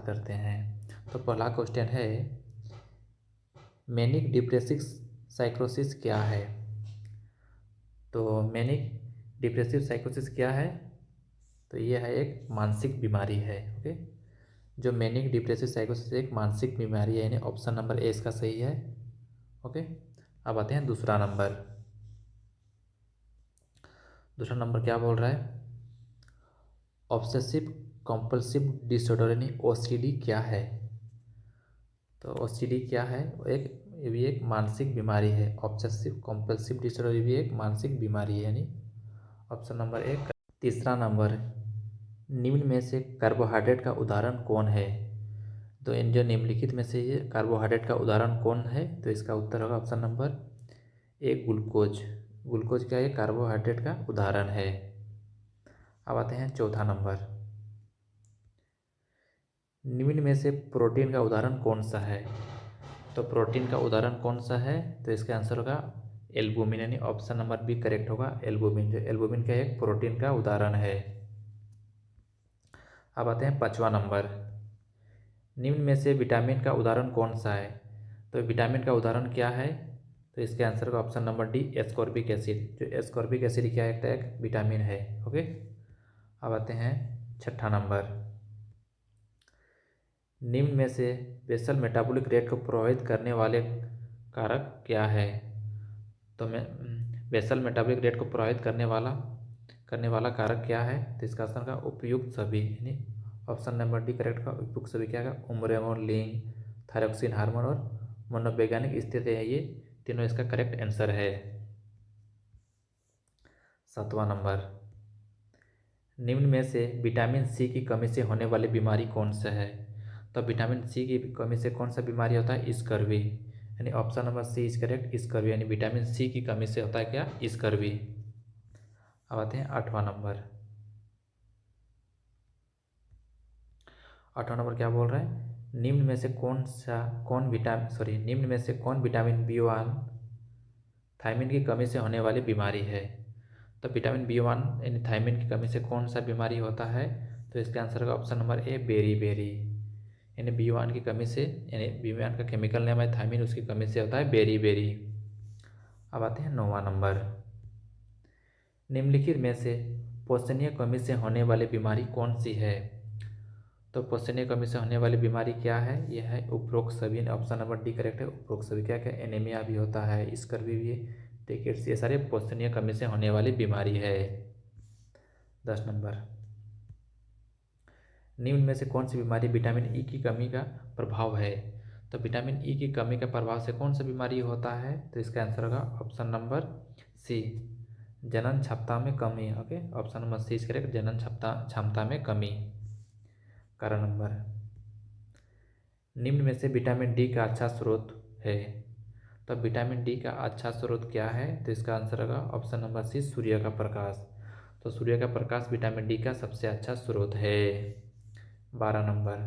करते हैं। तो पहला क्वेश्चन है, मैनिक डिप्रेसिव साइकोसिस क्या है? तो मैनिक डिप्रेसिव साइकोसिस क्या है? तो ये है एक मानसिक बीमारी है। ओके, जो मैनिक डिप्रेसिव साइकोसिस एक मानसिक बीमारी है, यानी ऑप्शन नंबर ए इसका सही है। ओके, अब आते हैं दूसरा नंबर। दूसरा नंबर क्या बोल रहा है? ऑब्सेसिव कंपल्सिव डिसऑर्डर यानी ओसीडी क्या है? तो ओसीडी क्या है? ये भी एक मानसिक बीमारी है। ऑब्सेसिव कंपल्सिव डिसऑर्डर ये भी एक मानसिक बीमारी है, यानी ऑप्शन नंबर एक। तीसरा नंबर, निम्न में से कार्बोहाइड्रेट का उदाहरण कौन है? तो इन जो निम्नलिखित में से ये कार्बोहाइड्रेट का उदाहरण कौन है? तो इसका उत्तर होगा ऑप्शन नंबर ए, ग्लूकोज। ग्लूकोज क्या है? कार्बोहाइड्रेट का उदाहरण है। अब आते हैं चौथा नंबर, निम्न में से प्रोटीन का उदाहरण कौन सा है? तो प्रोटीन का उदाहरण कौन सा है? तो इसका आंसर होगा एल्बुमिन, यानी ऑप्शन नंबर बी करेक्ट होगा, एल्बुमिन। जो एल्बुमिन का एक प्रोटीन का उदाहरण है। अब आते हैं पांचवा नंबर, निम्न में से विटामिन का उदाहरण कौन सा है? तो विटामिन का उदाहरण क्या है? तो इसके आंसर का option number D, ascorbic acid. जो एस्कॉर्बिक एसिड क्या है? एक विटामिन है। ओके, अब आते हैं छठा नंबर, निम्न में से बेसल मेटाबॉलिक रेट को प्रभावित करने वाले कारक क्या है? तो मैं बेसल मेटाबॉलिक रेट को प्रभावित करने वाला कारक क्या है? तो इसका आंसर का उपयुक्त सभी, यानी ऑप्शन नंबर डी करेक्ट का उपयुक्त सभी क्या है? उम्र और लिंग, थायरॉक्सिन हार्मोन और मनोवैज्ञानिक स्थिति है, ये तीनों इसका करेक्ट आंसर है। सातवां नंबर, निम्न में से विटामिन सी की कमी से होने वाली बीमारी कौन सा है? तो विटामिन सी की कमी से कौन सा बीमारी होता है? स्कर्वी, यानी option number C is correct, scurvy, यानी विटामिन सी की कमी से होता है क्या? स्कर्वी। अब आते हैं आठवां नंबर। आठवां नंबर क्या बोल रहे हैं? निम्न में से कौन विटामिन बी1 थायमिन की कमी से होने वाली बीमारी है? तो विटामिन बी1 यानी थायमिन की कमी से कौन सा बीमारी होता है? तो इसका आंसर होगा option number A, berry berry, यानी बी1 की कमी से, यानी बी1 का केमिकल नेम है थायमिन, उसकी कमी से होता है बेरी बेरी। अब आते हैं नौवां नंबर, निम्नलिखित में से पोषणीय कमी से होने वाली बीमारी कौन सी है? तो पोषणीय कमी से होने वाली बीमारी क्या है? यह है उपरोक्त सभी, ऑप्शन नंबर डी करेक्ट है, उपरोक्त सभी। क्या क्या? एनीमिया भी होता है, स्कर्वी भी, टिकेट्स, ये सारे पोषणीय कमी से होने वाली बीमारी है। 10 नंबर, निम्न में से कौन सी बीमारी विटामिन ई की कमी का प्रभाव है? तो विटामिन ई की कमी का प्रभाव से कौन सा बीमारी होता है? तो इसका आंसर होगा ऑप्शन नंबर सी, जनन क्षमता में कमी। Okay, option number C is correct, जनन क्षमता में कमी। 11 नंबर, निम्न में से विटामिन डी का अच्छा स्रोत है? तो विटामिन डी का अच्छा स्रोत क्या है? तो इसका आंसर होगा ऑप्शन नंबर सी, सूर्य का प्रकाश। तो सूर्य का प्रकाश विटामिन डी का सबसे अच्छा स्रोत है। 12 नंबर,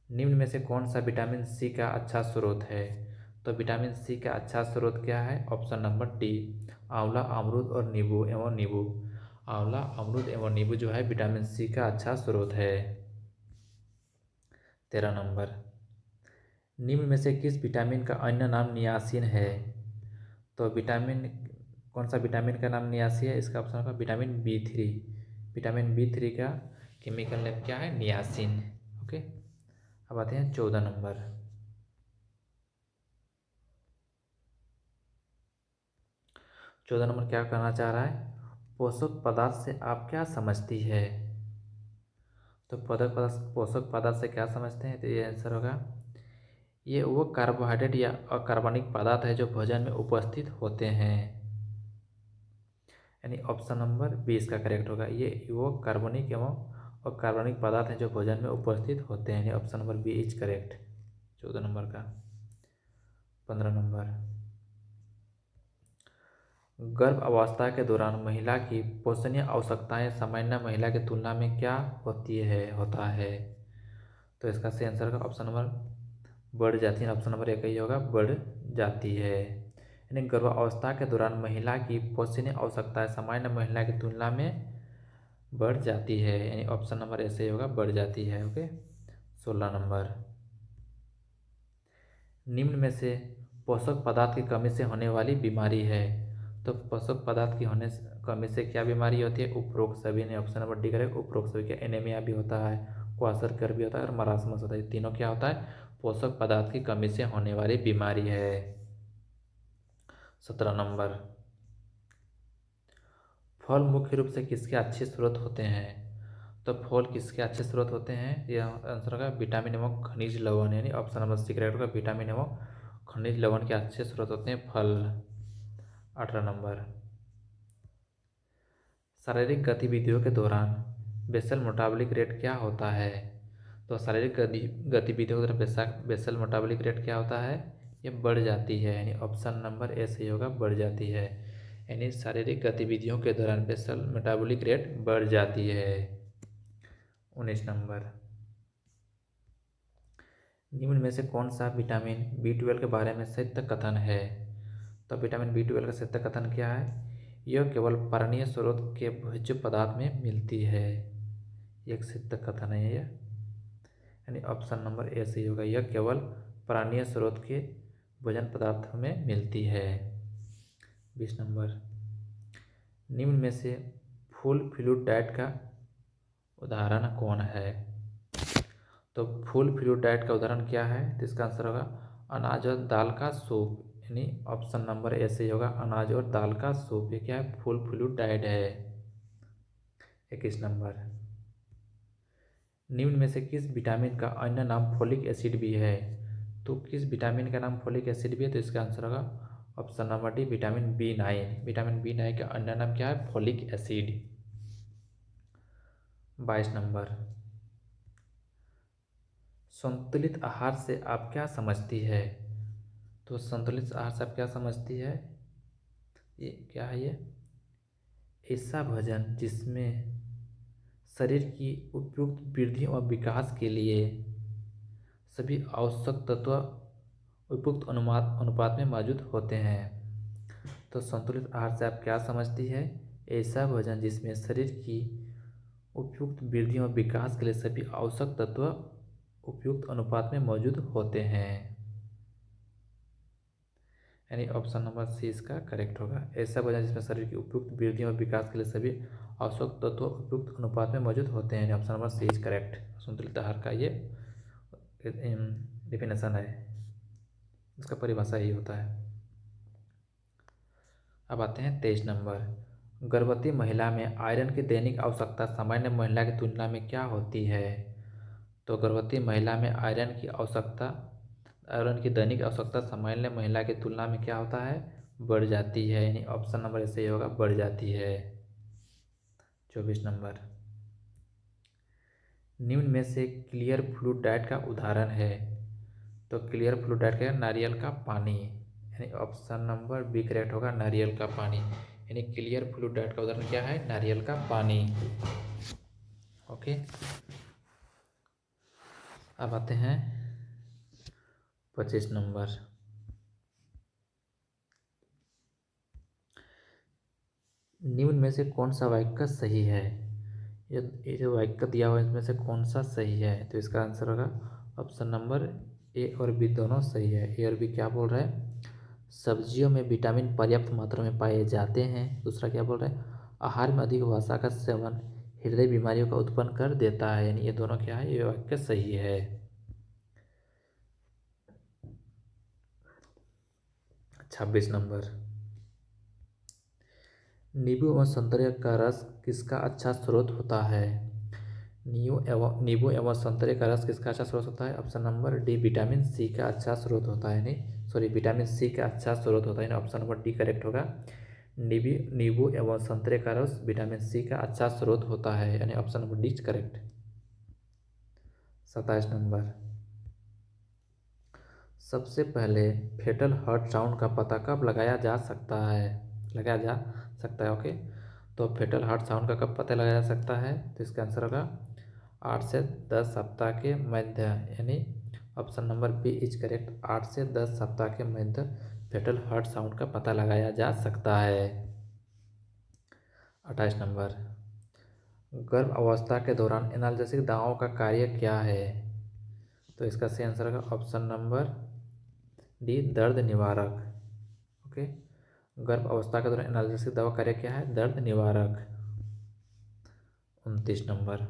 निम्न में से कौन सा विटामिन सी का अच्छा स्रोत है? तो विटामिन सी का अच्छा स्रोत क्या है? ऑप्शन नंबर डी, आंवला, अमरूद और नींबू एवं नींबू। आंवला, अमरूद एवं नींबू जो है विटामिन सी का अच्छा स्रोत है। 13 नंबर, निम्न में से किस विटामिन का अन्य नाम नियासिन है? तो विटामिन, कौन सा विटामिन का नाम नियासी है? इसका ऑप्शन होगा विटामिन बी3। विटामिन बी3 का केमिकल नेम क्या है? नियासिन। ओके, अब आते हैं 14 नंबर। 14 नंबर क्या कहना चाह रहा है? पोषक पदार्थ से आप क्या समझती है? तो पोषक पदार्थ से क्या समझते हैं? तो ये आंसर होगा, ये वो कार्बोहाइड्रेट या अकार्बनिक पदार्थ है जो भोजन में उपस्थित होते हैं, यानी ऑप्शन नंबर बी इसका करेक्ट होगा। ये वो कार्बनिक एवं अकार्बनिक पदार्थ हैं जो भोजन में उपस्थित होते हैं, यानी option number B is correct 14 number का। 15 नंबर, गर्भ अवस्था के दौरान महिला की पोषणीय आवश्यकताएं सामान्य महिला की तुलना में क्या होता है? तो इसका सही आंसर का ऑप्शन नंबर बढ़ जाती है, ऑप्शन नंबर एक ही होगा, बढ़ जाती है। यानी गर्भावस्था के दौरान महिला की पोषणीय आवश्यकताएं सामान्य महिला की तुलना में बढ़ जाती है, यानी ऑप्शन नंबर ऐसे ही होगा, बढ़ जाती है। ओके, 16 नंबर, निम्न में से पोषक पदार्थ की कमी से होने वाली बीमारी है। तो पोषक पदार्थ की कमी से क्या बीमारी होती है? उपरोक्त सभी ने, ऑप्शन नंबर डी करेक्ट। उपरोक्त सभी के एनीमिया भी होता है, क्वाशरकर भी होता है और मरासमस होता है। तीनों क्या होता है? पोषक पदार्थ की कमी से होने वाली बीमारी है। 17 नंबर, फल मुख्य रूप से किसके अच्छे स्रोत होते हैं? तो फल किसके अच्छे स्रोत होते हैं? यह आंसर होगा विटामिन एवं खनिज लवण, यानी ऑप्शन नंबर सी करेक्ट होगा। विटामिन एवं खनिज लवण के अच्छे स्रोत होते हैं फल। 18 नंबर, शारीरिक गतिविधियों के दौरान बेसल मेटाबॉलिक रेट क्या होता है? तो शारीरिक गतिविधियों के दौरान बेसल मेटाबॉलिक रेट क्या होता है? ये बढ़ जाती है, यानी ऑप्शन नंबर ए सही होगा, बढ़ जाती है। यानी शारीरिक गतिविधियों के दौरान बेसल मेटाबॉलिक रेट बढ़ जाती है। 19 नंबर, निम्न में से कौन सा विटामिन B12 के बारे में सत्य कथन है? तो विटामिन B12 का सत्य कथन क्या है? यह केवल प्राणीय स्रोत के भोज्य पदार्थ में मिलती है। एक सत्य कथन है यह, यानी ऑप्शन नंबर ए सही होगा। यह केवल प्राणीय स्रोत के भोजन पदार्थों में मिलती है। 20 नंबर, निम्न में से फुल फ्लूइड डाइट का उदाहरण कौन है? तो फुल फ्लूइड डाइट का उदाहरण क्या है? तो इसका आंसर होगा अनाज और दाल का सूप, यानी ऑप्शन नंबर ए सही होगा, अनाज और दाल का सूप। ये क्या है? फुल फ्लूइड डाइट है। 21 नंबर, निम्न में से किस विटामिन का अन्य नाम फोलिक एसिड भी है? तो किस विटामिन का नाम फोलिक एसिड भी है? तो इसका आंसर होगा option number D, vitamin B9। Vitamin B9 का अन्य नाम क्या है? Folic acid. 22 नंबर, संतुलित आहार से आप क्या समझती है? तो संतुलित आहार से आप क्या समझती है? ये क्या है? ये ऐसा भोजन जिसमें शरीर की उपयुक्त वृद्धि और विकास के लिए सभी आवश्यक तत्व उपयुक्त अनुपात में मौजूद होते हैं। तो संतुलित आहार से आप क्या समझती है? ऐसा भोजन जिसमें शरीर की उपयुक्त वृद्धि और विकास के लिए सभी आवश्यक तत्व उपयुक्त अनुपात में मौजूद होते हैं, यानी ऑप्शन नंबर सी इसका करेक्ट होगा। ऐसा भोजन जिसमें शरीर की उपयुक्त वृद्धि और विकास के लिए सभी आवश्यक तत्व उपयुक्त अनुपात में मौजूद होते हैं, यानी option number C is correct. संतुलित आहार का ये डिफिनेशन है, इसका परिभाषा यही होता है। अब आते हैं 23 नंबर, गर्भवती महिला में आयरन की दैनिक आवश्यकता सामान्य महिला की तुलना में क्या होती है? तो गर्भवती महिला में आयरन की दैनिक आवश्यकता सामान्य महिला की तुलना में क्या होता है? बढ़ जाती है, यानी ऑप्शन नंबर ऐसे ही होगा, बढ़ जाती है। 24 नंबर, निम्न में से क्लियर फ्लूइड डाइट का उदाहरण है? तो क्लियर फ्लूइड डाइट क्या है? नारियल का पानी, यानी ऑप्शन नंबर बी करेक्ट होगा, नारियल का पानी। यानी क्लियर फ्लूइड डाइट का उदाहरण क्या है? नारियल का पानी। ओके, अब आते हैं 25 नंबर, निम्न में से कौन सा वाक्य सही है? ये जो वाक्य दिया हुआ है इसमें से कौन सा सही है? तो इसका आंसर होगा ऑप्शन नंबर ए और बी दोनों सही है। ए और बी क्या बोल रहा है? सब्जियों में विटामिन पर्याप्त मात्रा में पाए जाते हैं। दूसरा क्या बोल रहा है? आहार में अधिक वसा का सेवन हृदय बीमारियों का उत्पन्न कर देता है, यानी ये दोनों क्या है? ये वाक्य सही है। 26 नंबर, नींबू एवं संतरे का रस किसका अच्छा स्रोत होता है? नींबू एवं संतरे का रस किसका अच्छा स्रोत होता है? Option number D, vitamin C का अच्छा स्रोत होता है। नहीं सॉरी, विटामिन सी का अच्छा स्रोत होता है, ऑप्शन नंबर डी करेक्ट होगा। नींबू एवं संतरे का रस विटामिन सी का अच्छा स्रोत होता है, यानी option number D correct. 27 number, सबसे पहले फेटल हार्ट साउंड का पता कब लगाया जा सकता है? ओके, तो फेटल हार्ट साउंड का कब पता लगाया जा सकता है? तो इसका आंसर होगा 8 से 10 सप्ताह के मध्य, यानी option number B is correct. 8 से 10 सप्ताह के मध्य फेटल हार्ट साउंड का पता लगाया जा सकता है। 28 नंबर, गर्भ अवस्था के दौरान एनाल्जेसिक दवाओं का कार्य क्या है? तो इसका सही आंसर होगा ऑप्शन नंबर डी, दर्द निवारक। ओके, गर्भ अवस्था के दौरान एनाल्जेसिक दवा कार्य क्या है? दर्द निवारक। 29 नंबर,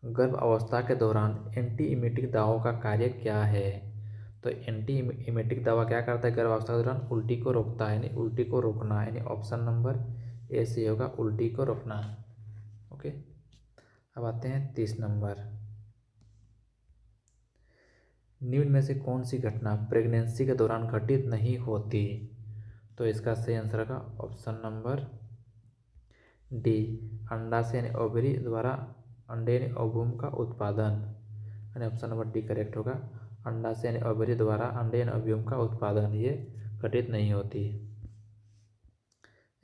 गर्भ अवस्था के दौरान एंटी इमेटिक दवाओं का कार्य क्या है? तो एंटी इमेटिक दवा क्या करता है? गर्भ अवस्था के दौरान उल्टी को रोकता है, यानी उल्टी को रोकना, यानी ऑप्शन नंबर ए से होगा उल्टी को रोकना। ओके, अब आते हैं 30 नंबर, निम्न में से कौन सी घटना प्रेगनेंसी के दौरान घटित नहीं होती? तो इसका सही आंसर होगा ऑप्शन नंबर डी, अंडाशय यानी ओवरी द्वारा अंडे यानी ओवम का उत्पादन, यानी ऑप्शन नंबर डी करेक्ट होगा। अंडाशय यानी ओवरी द्वारा अंडे यानी ओवम का उत्पादन ये घटित नहीं होती।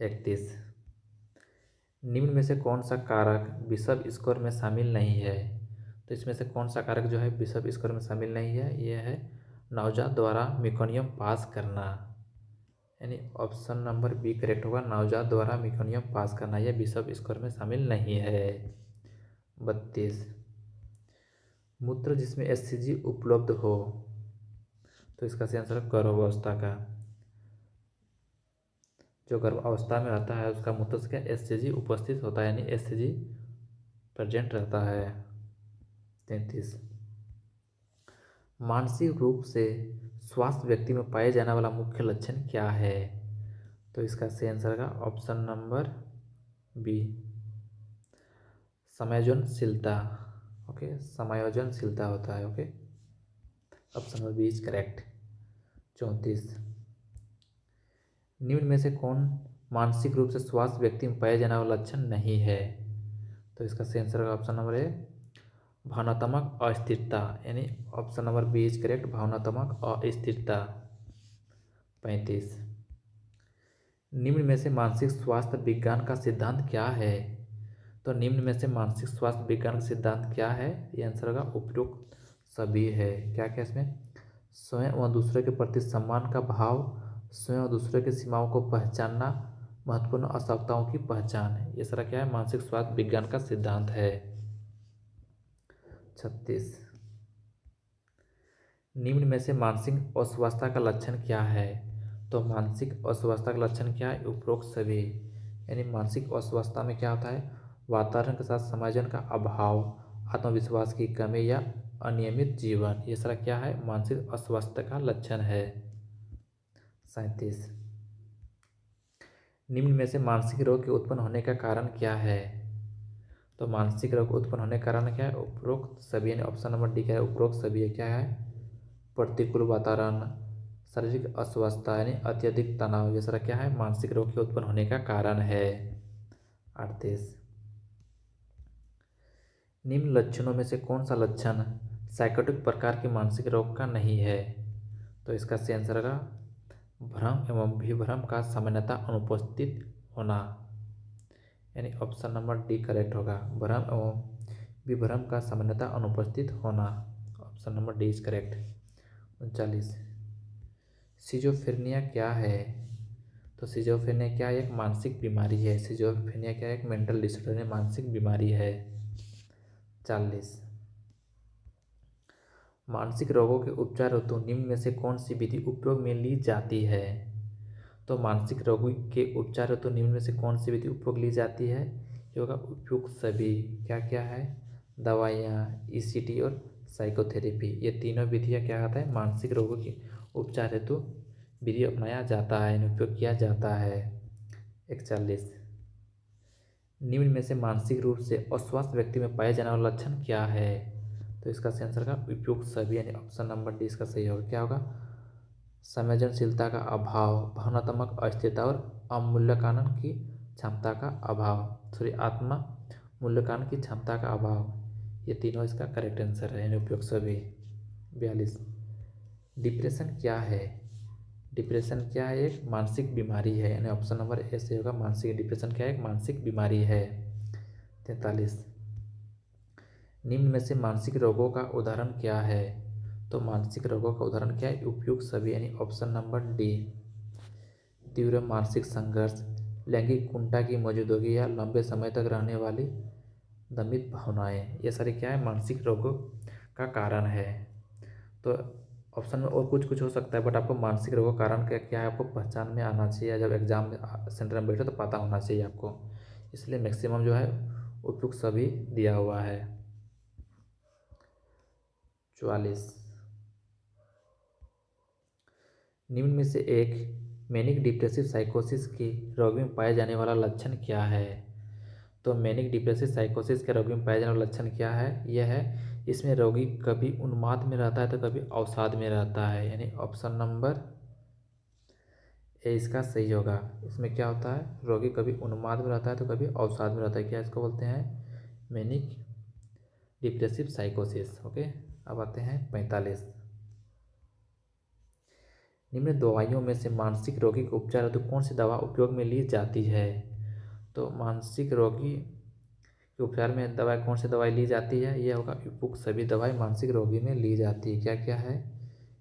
31, निम्न में से कौन सा कारक बिशप स्कोर में शामिल नहीं है? तो इसमें से कौन सा कारक जो है बिशप स्कोर में शामिल नहीं है? ये है नवजात द्वारा मेकोनियम पास करना, यानी ऑप्शन नंबर बी करेक्ट होगा, नवजात द्वारा मेकोनियम पास करना, यह बिशप स्कोर में शामिल नहीं है। 32, मूत्र जिसमें एचसीजी उपलब्ध हो, तो इसका सही आंसर है गर्भावस्था का, जो गर्भावस्था में रहता है उसका मूत्र से क्या एचसीजी उपस्थित होता है, यानी एचसीजी प्रेजेंट रहता है। 33, मानसिक रूप से स्वस्थ व्यक्ति में पाए जाने वाला मुख्य लक्षण क्या है? तो इसका सही आंसर है ऑप्शन नंबर बी, समायोजनशीलता। ओके, समायोजनशीलता होता है। Okay, option number B is correct. 34, निम्न में से कौन मानसिक रूप से स्वस्थ व्यक्ति में पाए जाने वाला लक्षण नहीं है? तो इसका सही आंसर है ऑप्शन नंबर ए, भावनात्मक अस्थिरता, यानी option number B is correct, भावनात्मक अस्थिरता। 35, निम्न में से मानसिक स्वास्थ्य विज्ञान का सिद्धांत क्या है? तो निम्न में से मानसिक स्वास्थ्य विज्ञान का सिद्धांत क्या है? ये आंसर होगा उपयुक्त सभी है। क्या क्या इसमें? स्वयं व दूसरे के प्रति सम्मान का भाव, स्वयं और दूसरे की सीमाओं को पहचानना, महत्वपूर्ण आवश्यकताओं की पहचान, ये सारा क्या है? मानसिक स्वास्थ्य विज्ञान का सिद्धांत है। 36, निम्न में से मानसिक अस्वस्थता का लक्षण क्या है? तो मानसिक अस्वस्थता का लक्षण क्या है? उपरोक्त सभी, यानी मानसिक अस्वस्थता में क्या होता है? वातावरण के साथ समायोजन का अभाव, आत्मविश्वास की कमी या अनियमित जीवन, ये सारा क्या है? मानसिक अस्वस्थता का लक्षण है। 37, निम्न में से मानसिक रोग के उत्पन्न होने का कारण क्या है? तो मानसिक रोग उत्पन्न होने का कारण क्या है? उपरोक्त सभी, यानी ऑप्शन नंबर डी क्या है? उपरोक्त सभी है। क्या है? प्रतिकूल वातावरण, शारीरिक अस्वस्थता यानी अत्यधिक तनाव, ये सारा क्या है? मानसिक रोग के उत्पन्न होने का कारण है। 38, निम्न लक्षणों में से कौन सा लक्षण साइकोटिक प्रकार के मानसिक रोग का नहीं है? तो इसका सही आंसर होगा भ्रम एवं विभ्रम का सामान्यतः अनुपस्थित होना, यानी ऑप्शन नंबर डी करेक्ट होगा, भ्रम एवं विभ्रम का सामान्यतः अनुपस्थित होना, option number D is correct. 39, schizophrenia क्या है? तो सिजोफ्रेनिया क्या एक मानसिक बीमारी है? सिजोफ्रेनिया क्या एक मेंटल डिसऑर्डर, मानसिक बीमारी है। 40, मानसिक रोगों के उपचार हेतु निम्न में से कौन सी विधि उपयोग में ली जाती है? तो मानसिक रोगों के उपचार हेतु निम्न में से कौन सी विधि उपयोग ली जाती है? ये होगा उपयुक्त सभी। क्या क्या है? दवाइयाँ, ईसीटी और साइकोथेरेपी, ये तीनों विधियाँ क्या कहता है? मानसिक रोगों के उपचार हेतु विधि अपनाया जाता है, इन्हें उपयोग किया जाता है। 41, निम्न में से मानसिक रूप से अस्वस्थ व्यक्ति में पाए जाने वाला लक्षण क्या है? तो इसका सही आंसर का उपयुक्त सभी, यानी ऑप्शन नंबर डी इसका सही होगा। क्या होगा? संवेदनशीलता का अभाव, भावनात्मक अस्थिरता और अवमूल्यन की क्षमता का अभाव, आत्मा मूल्यांकन की क्षमता का अभाव, ये तीनों इसका करेक्ट आंसर है, यानी उपयुक्त सभी। 42, डिप्रेशन क्या है? डिप्रेशन क्या है? एक मानसिक बीमारी है, यानी ऑप्शन नंबर ए से होगा मानसिक, डिप्रेशन क्या है? एक मानसिक बीमारी है। 43, निम्न में से मानसिक रोगों का उदाहरण क्या है? तो मानसिक रोगों का उदाहरण क्या है? उपयुक्त सभी, यानी ऑप्शन नंबर डी, तीव्र मानसिक संघर्ष, लैंगिक कुंठा की मौजूदगी या लंबे समय तक रहने वाली दमित भावनाएं, ये सारे क्या है? मानसिक रोगों का कारण है। तो ऑप्शन में और कुछ कुछ हो सकता है, बट आपको मानसिक रोगों का कारण क्या क्या है आपको पहचान में आना चाहिए। जब एग्जाम सेंटर में बैठे तो पता होना चाहिए आपको, इसलिए मैक्सिमम जो है उपयुक्त सभी दिया हुआ है। 44, निम्न में से एक मैनिक डिप्रेसिव साइकोसिस के रोगी में पाए जाने वाला लक्षण क्या है। तो मैनिक डिप्रेसिव साइकोसिस के रोगी में पाए जाने वाला लक्षण क्या है, यह है इसमें रोगी कभी उन्माद में रहता है तो कभी अवसाद में रहता है, यानी ऑप्शन नंबर ए इसका सही होगा। इसमें क्या होता है, रोगी कभी उन्माद में रहता है तो कभी अवसाद में रहता है, क्या इसको बोलते हैं, मैनिक डिप्रेसिव साइकोसिस। ओके, अब आते हैं 45, निम्न दवाइयों में से मानसिक रोगी के उपचार हेतु कौन सी दवा उपयोग में ली जाती है। तो मानसिक रोगी के उपचार में दवाई कौन सी दवाई ली जाती है, यह होगा उपयुक्त सभी दवाई मानसिक रोगी में ली जाती है। क्या क्या है,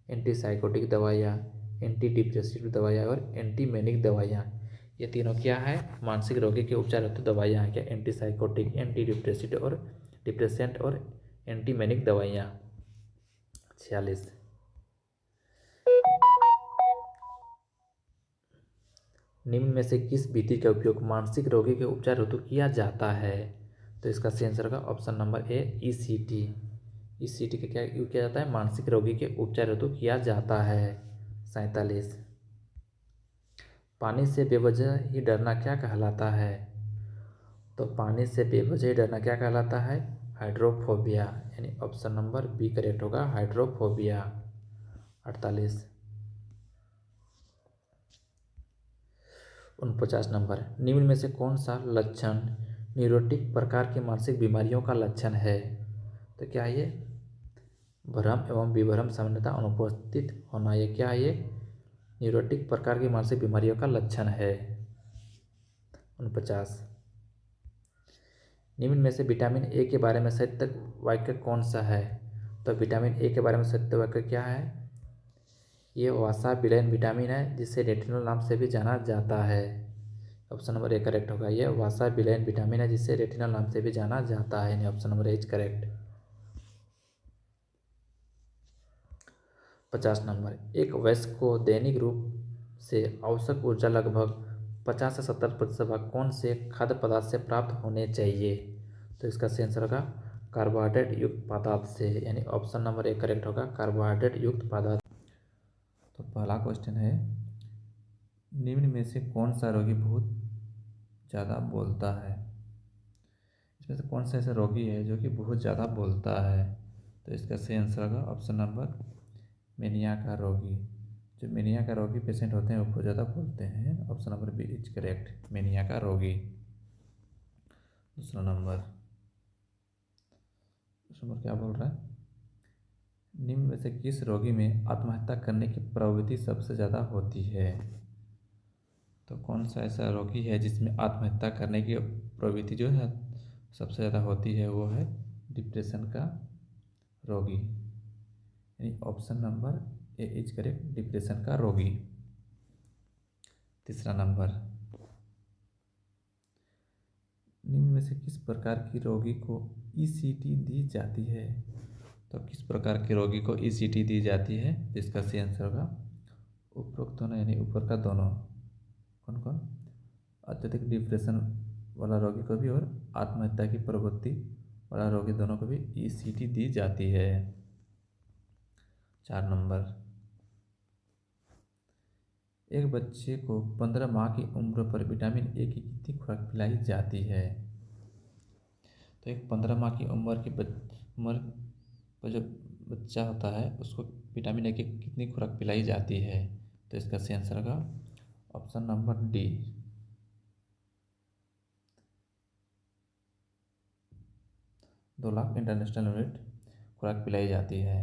एंटीसाइकोटिक दवाइयाँ, एंटी डिप्रेसिव दवाइयाँ और एंटी मैनिक दवाइयाँ। ये तीनों क्या है, मानसिक रोगी के उपचार हेतु दवाइयाँ हैं। क्या, एंटीसाइकोटिक, एंटी डिप्रेसिव और डिप्रेसेंट और एंटी मैनिक दवाइयाँ। 46, निम्न में से किस विधि का उपयोग मानसिक रोगी के उपचार हेतु किया जाता है। तो इसका सही आंसर होगा ऑप्शन नंबर ए, ईसीटी। ईसीटी का क्या यूज किया जाता है, मानसिक रोगी के उपचार हेतु किया जाता है। 47, पानी से बेवजह ही डरना क्या कहलाता है। तो पानी से बेवजह ही डरना क्या कहलाता है, हाइड्रोफोबिया, यानी ऑप्शन नंबर बी करेक्ट होगा, हाइड्रोफोबिया। 48, 49 नंबर, निम्न में से कौन सा लक्षण न्यूरोटिक प्रकार की मानसिक बीमारियों का लक्षण है। तो क्या ये भ्रम एवं विभ्रम सामान्यतः अनुपस्थित होना, ये क्या है, ये न्यूरोटिक प्रकार की मानसिक बीमारियों का लक्षण है। 49, निम्न में से विटामिन ए के बारे में सत्य वाक्य कौन सा है। तो विटामिन ए के बारे में सत्य वाक्य क्या है, ये वसा विलयन विटामिन है जिसे रेटिनॉल नाम से भी जाना जाता है। ऑप्शन नंबर ए करेक्ट होगा, ये वसा विलयन विटामिन है जिसे रेटिनॉल नाम से भी जाना जाता है, यानी option number A is correct. 50 number, एक वयस्क को दैनिक रूप से आवश्यक ऊर्जा लगभग 50 से 70% भाग कौन से खाद्य पदार्थ से प्राप्त होने चाहिए। तो इसका सही आंसर होगा कार्बोहाइड्रेट युक्त पदार्थ से, यानी ऑप्शन नंबर ए करेक्ट होगा, कार्बोहाइड्रेट युक्त पदार्थ। तो पहला क्वेश्चन है, निम्न में से कौन सा रोगी बहुत ज़्यादा बोलता है। इसमें से कौन सा ऐसा रोगी है जो कि बहुत ज़्यादा बोलता है। तो इसका सही आंसर होगा ऑप्शन नंबर मेनिया का रोगी। जो मेनिया का रोगी पेशेंट होते हैं वो बहुत ज़्यादा बोलते हैं, option number B is correct, mania का रोगी। दूसरा नंबर क्या बोल रहा है, निम्न में से किस रोगी में आत्महत्या करने की प्रवृत्ति सबसे ज़्यादा होती है। तो कौन सा ऐसा रोगी है जिसमें आत्महत्या करने की प्रवृत्ति जो है सबसे ज़्यादा होती है, वो है डिप्रेशन का रोगी, यानी option number A is correct, depression का रोगी। तीसरा नंबर, निम्न में से किस प्रकार की रोगी को ईसीटी दी जाती है। तो किस प्रकार के रोगी को ईसीटी दी जाती है, तो इसका सही आंसर होगा उपरोक्त दोनों, यानी ऊपर का दोनों। कौन कौन, अत्यधिक डिप्रेशन वाला रोगी को भी और आत्महत्या की प्रवृत्ति वाला रोगी दोनों को भी ईसीटी दी जाती है। 4 नंबर, एक बच्चे को 15 माह की उम्र पर विटामिन ए की कितनी खुराक पिलाई जाती है। तो एक 15 माह की उम्र उम्र पर जो बच्चा होता है उसको विटामिन ए की कितनी खुराक पिलाई जाती है। तो इसका सही आंसर होगा option number D, 2 lakh international unit खुराक पिलाई जाती है।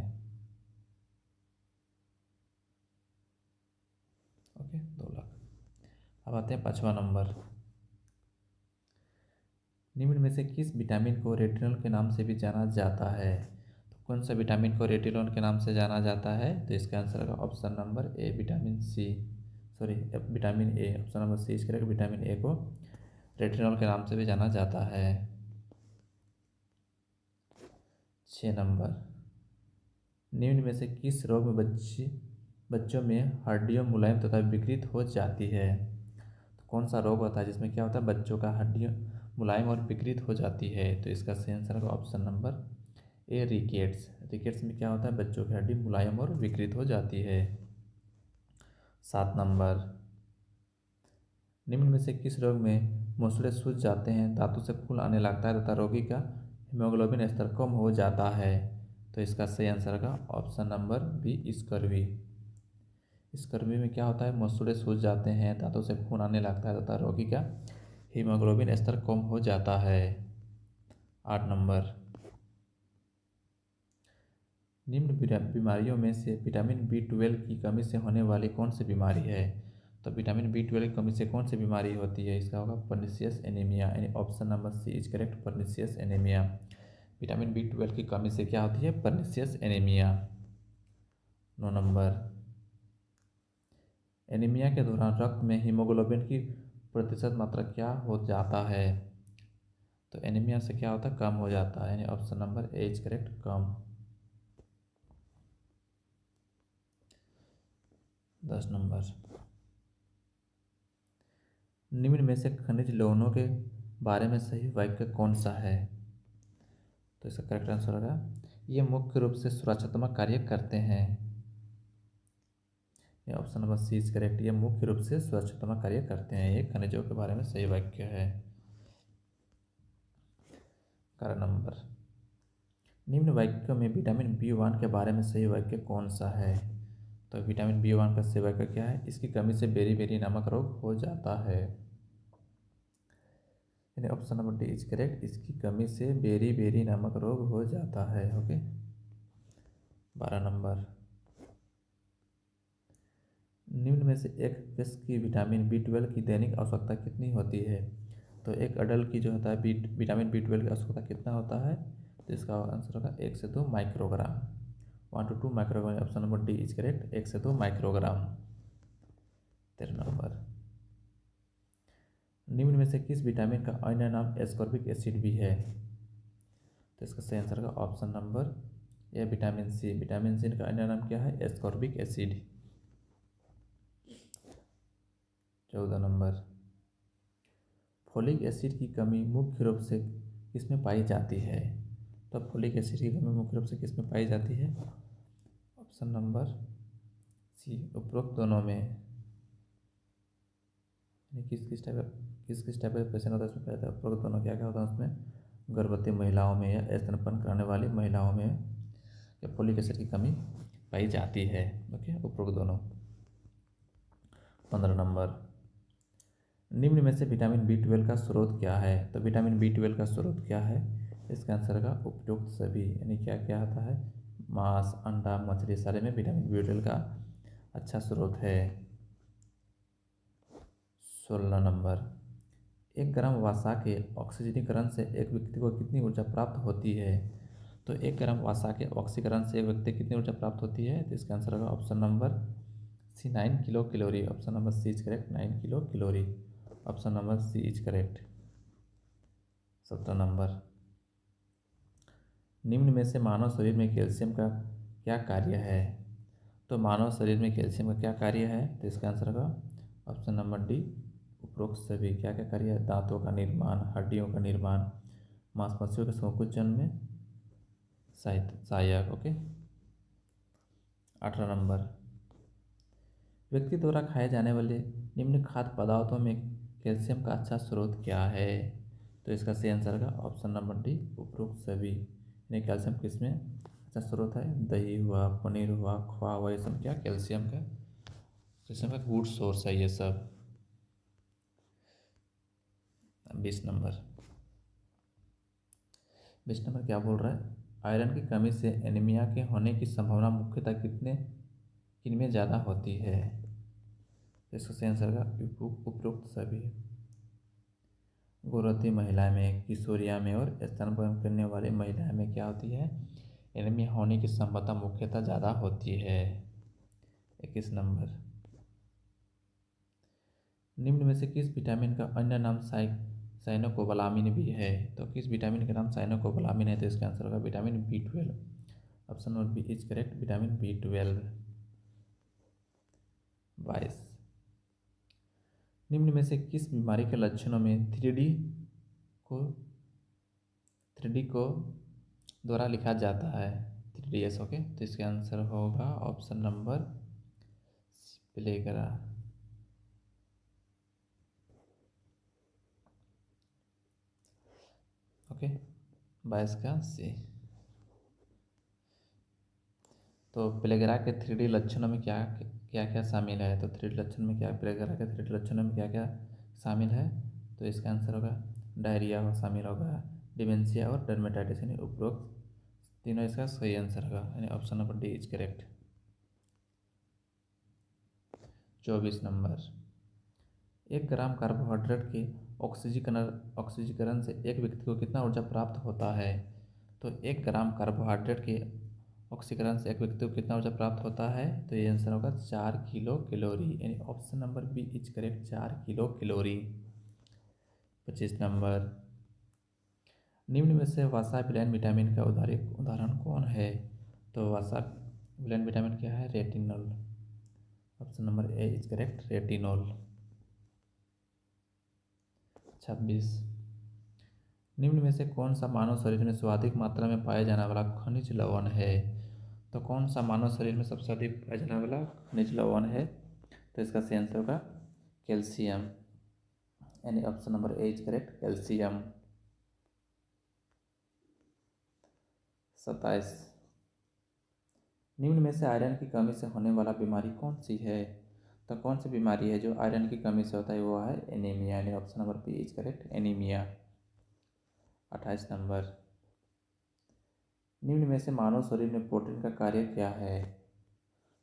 ओके, 2 लाख। अब आते हैं 5वां नंबर, निम्न में से किस विटामिन को रेटिनॉल के नाम से भी जाना जाता है। तो कौन सा विटामिन को रेटिनॉल के नाम से जाना जाता है, तो इसका आंसर होगा option number A, vitamin C, sorry vitamin A, option number C is correct, vitamin A को रेटिनॉल के नाम से भी जाना जाता है। 6 नंबर, निम्न में से किस रोग में बच्चों में हड्डियां मुलायम तथा विकृत हो जाती है? तो कौन सा रोग होता है जिसमें क्या होता है, बच्चों का हड्डियां मुलायम और विकृत हो जाती है? तो इसका सही आंसर होगा ऑप्शन नंबर ए, रिकेट्स। रिकेट्स में क्या होता है, बच्चों की हड्डी मुलायम और विकृत हो जाती है। 7 नंबर, निम्न में से किस रोग में मूसड़े सूज जाते हैं, दांतों से खून आने लगता है तथा रोगी का हीमोग्लोबिन स्तर कम हो जाता है? तो इसका सही आंसर का option number B, scurvy. Scurvy में क्या होता है, मूसड़े सूज जाते हैं, दांतों से खून आने लगता है तथा रोगी का हीमोग्लोबिन स्तर कम हो जाता है। 8 नंबर, निम्न बीमारियों में से विटामिन B12 की कमी से होने वाली कौन सी बीमारी है? तो विटामिन B12 की कमी से कौन सी बीमारी होती है? इसका होगा पर्निशियस एनीमिया, यानी option number C is correct, pernicious anaemia. Vitamin B12 की कमी से क्या होती है, पर्निशियस एनीमिया। 9 नंबर, एनीमिया के दौरान रक्त में हीमोग्लोबिन की प्रतिशत मात्रा क्या हो जाता है? तो एनीमिया से क्या होता है, कम हो जाता है, यानी option number A is correct, come. 10 number, निम्न में से खनिज लवणों के बारे में सही वाक्य कौन सा है? तो इसका करेक्ट आंसर होगा, ये मुख्य रूप से सुरक्षात्मक कार्य करते हैं। ये option number C is correct, ये मुख्य रूप से सुरक्षात्मक कार्य करते हैं। ये खनिजों के बारे में सही वाक्य है। 11 नंबर, निम्न वाक्यों में विटामिन B1 के बारे में सही वाक्य कौन सा है? तो विटामिन B1 का सही वाक्य क्या है, इसकी कमी से बेरी नामक रोग हो जाता है, यानी option number D is correct, इसकी कमी से बेरी नामक रोग हो जाता है। ओके। 12 नंबर, निम्न में से एक वयस्क की विटामिन B12 की दैनिक आवश्यकता कितनी होती है? तो एक अडल्ट की जो होता है विटामिन B12 की आवश्यकता कितना होता है? तो इसका आंसर होगा 1 से 2 microgram, 1 to 2 microgram. Option number D is correct, 1 से 2 माइक्रोग्राम। 13 नंबर, निम्न में से किस विटामिन का अन्य नाम एस्कॉर्बिक एसिड भी है? तो इसका सही आंसर का option number A, vitamin C. Vitamin C का अन्य नाम क्या है, ascorbic acid. 14 number, folic acid की कमी मुख्य रूप से किसमें पाई जाती है? तो फोलिक एसिड की कमी मुख्य रूप से किसमें पाई जाती है? ऑप्शन नंबर सी, उपरोक्त दोनों में। यानी किस टाइप का पेशेंट होता है उसमें पाया जाता है, उपरोक्त दोनों क्या क्या होता है उसमें, गर्भवती महिलाओं में या स्तनपान कराने वाली महिलाओं में या फोलिक एसिड की कमी पाई जाती है। ओके, उपरोक्त दोनों। 15 नंबर, निम्न में से विटामिन B12 का स्रोत क्या है? तो विटामिन B12 का स्रोत क्या है? इसका आंसर का उपयुक्त सभी, यानी क्या क्या आता है, मांस, अंडा, मछली, सारे में विटामिन B12 का अच्छा स्रोत है। 16 नंबर, 1 ग्राम वसा के ऑक्सीजनीकरण से एक व्यक्ति को कितनी ऊर्जा प्राप्त होती है? तो 1 ग्राम वसा के ऑक्सीकरण से एक व्यक्ति कितनी ऊर्जा प्राप्त होती है? तो इसका आंसर होगा option number C, 9 kilo calorie. Option number C is correct, 9 kilo calorie. Option number C is correct. 17 number, निम्न में से मानव शरीर में कैल्शियम का क्या कार्य है? तो मानव शरीर में कैल्शियम का क्या कार्य है? तो इसका आंसर होगा ऑप्शन नंबर डी, उपरोक्त सभी। क्या क्या कार्य है? दांतों का निर्माण, हड्डियों का निर्माण, मांसपेशियों के संकुचन में सहायक। ओके। 18 नंबर, व्यक्ति द्वारा खाए जाने वाले निम्न खाद्य पदार्थों में कैल्शियम का अच्छा स्रोत क्या है? तो इसका सही आंसर का ऑप्शन नंबर डी, उपरोक्त सभी। यानी कैल्शियम किसमें अच्छा स्रोत है? दही हुआ, पनीर हुआ, खोआ हुआ, ये सब क्या कैल्शियम का गुड सोर्स है ये सब। 20 नंबर, 20 नंबर क्या बोल रहा है, आयरन की कमी से एनीमिया के होने की संभावना मुख्यतः किनमें ज़्यादा होती है? इसका सही आंसर का उपरोक्त सभी। गर्भवती महिला में, किशोरिया में और स्तनपान करने वाली महिलाएं में क्या होती है, एनीमिया होने की संभावना मुख्यतः ज़्यादा होती है। 21 नंबर, निम्न में से किस विटामिन का अन्य नाम साइनोकोबालामिन भी है? तो किस विटामिन का नाम साइनोकोबालामिन है? तो इसका आंसर होगा vitamin B12। Option number B is correct, vitamin B12। 22। निम्न में से किस बीमारी के लक्षणों में को 3D को द्वारा लिखा जाता है? 3DS। ओके, तो इसका आंसर होगा ऑप्शन नंबर प्लेगरा। ओके, 22 का सी। तो प्लेगरा के 3D लक्षणों में क्या क्या क्या शामिल है? तो 3D लक्षण में क्या, प्लेगरा के 3D लक्षणों में क्या क्या शामिल है? तो इसका आंसर होगा डायरिया शामिल होगा, डिमेंशिया और डर्मेटाइटिस, यानी उपरोक्त तीनों इसका सही आंसर होगा, यानी option number D is correct. 24 number, 1 gram carbohydrate के ऑक्सीजीकरण से एक व्यक्ति को कितना ऊर्जा प्राप्त होता है? तो 1 ग्राम कार्बोहाइड्रेट के ऑक्सीकरण से एक व्यक्ति को कितना ऊर्जा प्राप्त होता है? तो ये आंसर होगा 4 किलो कैलोरी, यानी option number B is correct, 4 kilo calorie. 25 number, निम्न में से वसा विटामिन का उदाहरण कौन है? तो वसा विटामिन क्या है? Retinol. Option number A is correct, retinol. 26, निम्न में से कौन सा मानव शरीर में सर्वाधिक मात्रा में पाया जाने वाला खनिज लवण है? तो कौन सा मानव शरीर में सबसे अधिक पाया जाने वाला खनिज लवण है? तो इसका सही आंसर होगा कैल्शियम, यानी option number A is correct, calcium. 27, निम्न में से आयरन की कमी से होने वाला बीमारी कौन सी है? तो कौन सी बीमारी है जो आयरन की कमी से होता है? वो है एनीमिया, यानी option number B is correct, anaemia. 28 number, निम्न में से मानव शरीर में प्रोटीन का कार्य क्या है?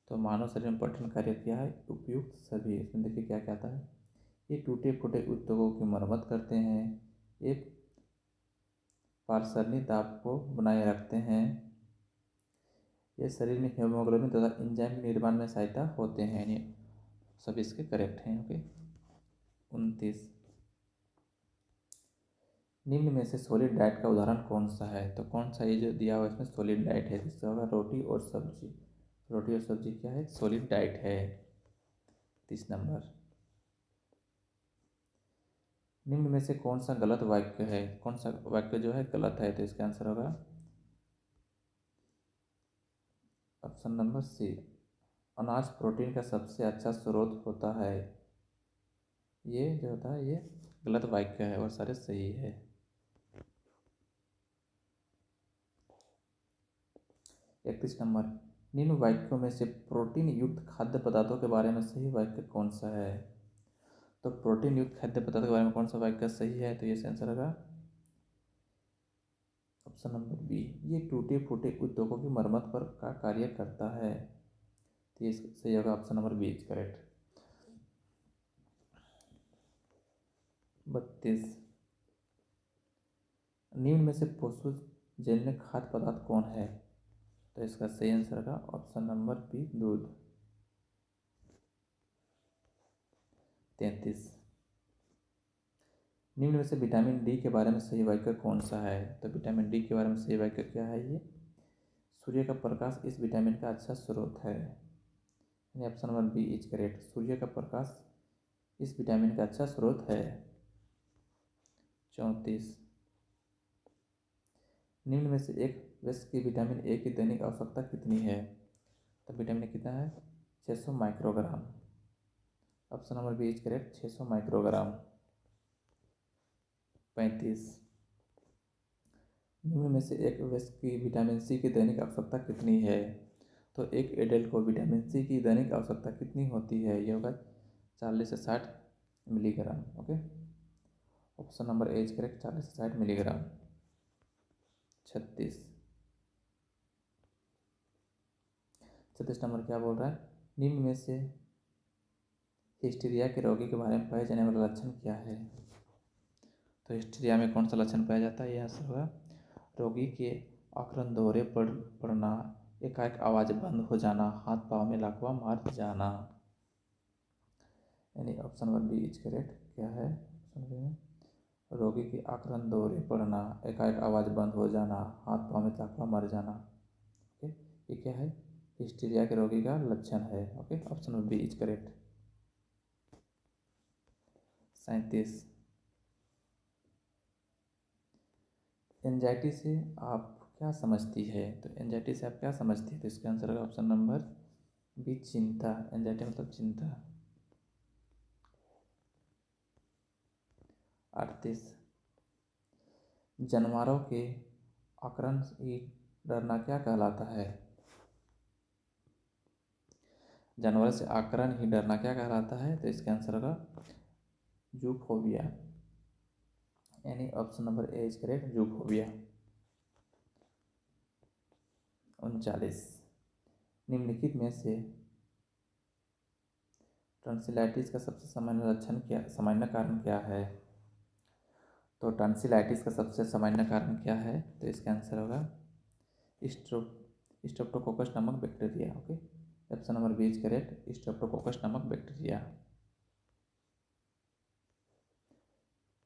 तो मानव शरीर में प्रोटीन कार्य क्या है? उपयुक्त सभी। इसमें देखिए क्या कहता है, ये टूटे फूटे ऊतकों की मरम्मत करते हैं, ये पार्सरनी दाब को बनाए रखते हैं, ये शरीर में हीमोग्लोबिन तथा एंजाइम के निर्माण में सहायता होते हैं, यानी सभी इसके करेक्ट हैं। ओके। 29, निम्न में से सॉलिड डाइट का उदाहरण कौन सा है? तो कौन सा ये जो दिया हुआ है इसमें सॉलिड डाइट है? जिसका होगा रोटी और सब्जी। रोटी और सब्जी क्या है? सॉलिड डाइट है। 30 नंबर, निम्न में से कौन सा गलत वाक्य है? कौन सा वाक्य जो है गलत है? तो इसका आंसर होगा ऑप्शन नंबर सी, अनाज प्रोटीन का सबसे अच्छा स्रोत होता है। ये जो होता है ये गलत वाक्य है और सारे सही है। 31 नंबर, निम्न वाक्यों में से प्रोटीन युक्त खाद्य पदार्थों के बारे में सही वाक्य कौन सा है? तो प्रोटीन युक्त खाद्य पदार्थों के बारे में कौन सा वाक्य सही है? तो ये आंसर होगा ऑप्शन नंबर बी, ये टूटे फूटे उद्योगों की मरम्मत पर का कार्य करता है। तो ये सही होगा option number B is correct. 32, निम्न में से पशुजन्य खाद्य पदार्थ कौन है? तो इसका सही आंसर होगा ऑप्शन नंबर बी, दूध। 33, निम्न में से विटामिन डी के बारे में सही वाक्य कौन सा है? तो विटामिन डी के बारे में सही वाक्य क्या है? ये सूर्य का प्रकाश इस विटामिन का अच्छा स्रोत है, यानी option number B is correct, सूर्य का प्रकाश इस विटामिन का अच्छा स्रोत है। 34, निम्न में से एक व्यक्ति की विटामिन ए की दैनिक आवश्यकता कितनी है? तो विटामिन ए कितना है? 600 microgram. Option number B is correct, 600 microgram. 35, निम्न में से एक व्यक्ति की विटामिन सी की दैनिक आवश्यकता कितनी है? तो एक एडल्ट को विटामिन सी की दैनिक आवश्यकता कितनी होती है? यह होगा 40 से 60 milligram. Okay, option number A is correct, 40 से 60 मिलीग्राम। 36, 36 नंबर क्या बोल रहा है, निम्न में से हिस्टीरिया के रोगी के बारे में पाए जाने वाला लक्षण क्या है? तो हिस्टीरिया में कौन सा लक्षण पाया जाता है? यह होगा रोगी के आक्रंद दोहरे पड़ना, एकाएक आवाज़ बंद हो जाना, हाथ पाँव में लकवा मार जाना, यानी option number B is correct. क्या है ऑप्शन बी में? रोगी की आक्रंद दोहरे पड़ना, एकाएक आवाज़ बंद हो जाना, हाथ पाँव में लकवा मर जाना। ओके, ये क्या है, हिस्टीरिया के रोगी का लक्षण है। Okay, option number B is correct. 37, anxiety से आप क्या समझती है? तो एंजाइटी से आप क्या समझती है? तो इसका आंसर होगा ऑप्शन नंबर बी चिंता। एंजाइटी मतलब चिंता। 38, जानवरों के आक्रमण से डरना क्या कहलाता है? जानवरों से आक्रमण ही डरना क्या कहलाता है? तो इसका आंसर होगा जूफोबिया, यानी option number A is correct, zoophobia. 39, निम्नलिखित में से टॉन्सिलाइटिस का सबसे सामान्य कारण क्या है? तो टॉन्सिलाइटिस का सबसे सामान्य कारण क्या है? तो इसका आंसर होगा स्ट्रेप्टोकोकस नामक bacteria. Okay, option number B is correct, streptococcus नामक बैक्टीरिया।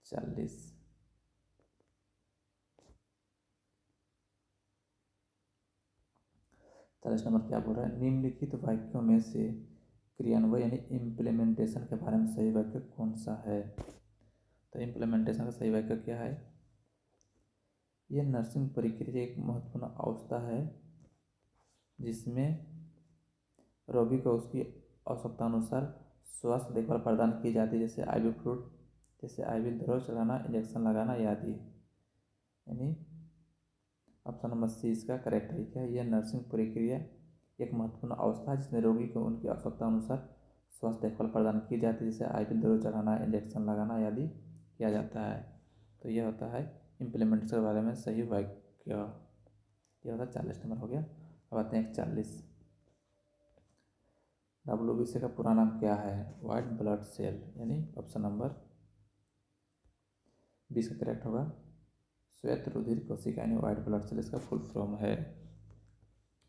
40, नंबर क्या बोल रहा है? निम्नलिखित वाक्यों में से क्रियान्वयन यानी इम्प्लीमेंटेशन के बारे में सही वाक्य कौन सा है? तो इम्प्लीमेंटेशन का सही वाक्य क्या है? यह नर्सिंग प्रक्रिया एक महत्वपूर्ण अवस्था है जिसमें रोगी को उसकी आवश्यकता अनुसार स्वास्थ्य देखभाल प्रदान की जाती है, जैसे आईवी फ्लूइड, जैसे आईवी दवा चढ़ाना, इंजेक्शन लगाना आदि। यानी ऑप्शन नंबर सी इसका करेक्ट है। क्या यह नर्सिंग प्रक्रिया एक महत्वपूर्ण अवस्था है जिसमें रोगी को उनकी आवश्यकता अनुसार स्वास्थ्य देखभाल प्रदान की जाती है, जैसे आईवी दवा चढ़ाना, इंजेक्शन लगाना आदि किया जाता है। तो यह होता है इम्प्लीमेंटेशन के बारे में सही वाक्य। यह होता है 40 नंबर हो गया। अब आते हैं 41, WBC का पूरा नाम क्या है? वाइट ब्लड सेल, यानी ऑप्शन नंबर 20 का करेक्ट होगा, श्वेत रुधिर कोशिका, यानी वाइट ब्लड सेल इसका फुल फॉर्म है।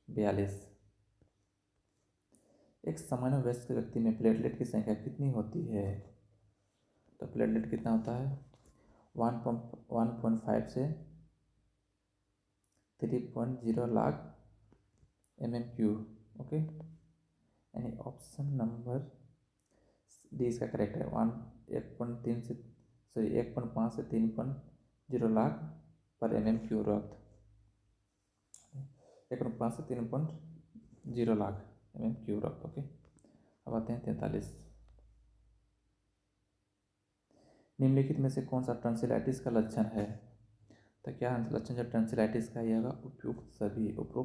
42, एक सामान्य वयस्क व्यक्ति में प्लेटलेट की संख्या कितनी होती है? तो प्लेटलेट कितना होता है? 1.5 से 3.0 लाख MMQ। ओके, यानी ऑप्शन नंबर डी इसका करेक्ट है। 1.5 से 3.0 लाख पर MMQ रक्त। 1.5 से 3.0 लाख MMQ रक्त। ओके, अब आते हैं 43, निम्नलिखित में से कौन सा टॉन्सिलाइटिस का लक्षण है? तो क्या लक्षण जो टॉन्सिलाइटिस का यह होगा? उपरोक्त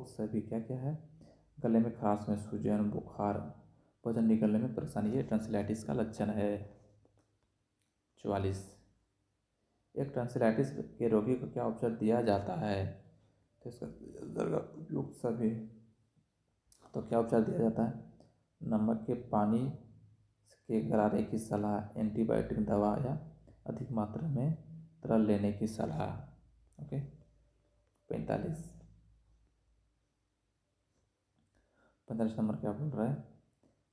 सभी क्या क्या है? गले में खराश में सूजन, बुखार, भोजन निकलने में परेशानी, ये टॉन्सिलाइटिस का लक्षण है। 44, एक टॉन्सिलाइटिस के रोगी को क्या उपचार दिया जाता है? तो इसका उपयुक्त सभी। तो क्या उपचार दिया जाता है? नमक के पानी के गरारे की सलाह, एंटीबायोटिक दवा या अधिक मात्रा में तरल लेने की सलाह। ओके, 45, 45 नंबर क्या बोल रहा है?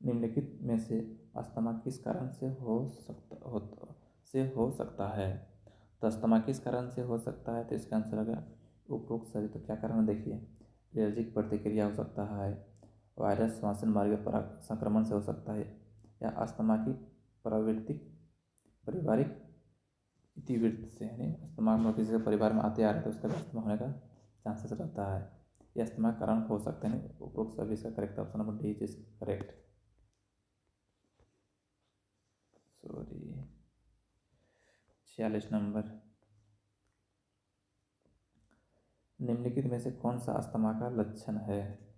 निम्नलिखित में से अस्थमा किस कारण से हो सकता है? तो अस्थमा किस कारण से हो सकता है? तो इसका आंसर होगा उपरोक्त सभी। तो क्या कारण है? देखिए, एलर्जिक प्रतिक्रिया हो सकता है, वायरस श्वसन मार्ग पर संक्रमण से हो सकता है, या अस्थमा की पारिवारिक इतिवृत्त से, यानी अस्थमा में किसी के परिवार में आते आ रहे तो उसका अस्थमा होने का चांसेस रहता है, यह अस्थमा कारण हो सकते हैं। उपरोक्त सभी इसका correct option number D is correct. Sorry, 46 number, निम्नलिखित में से कौन सा अस्थमा का लक्षण है?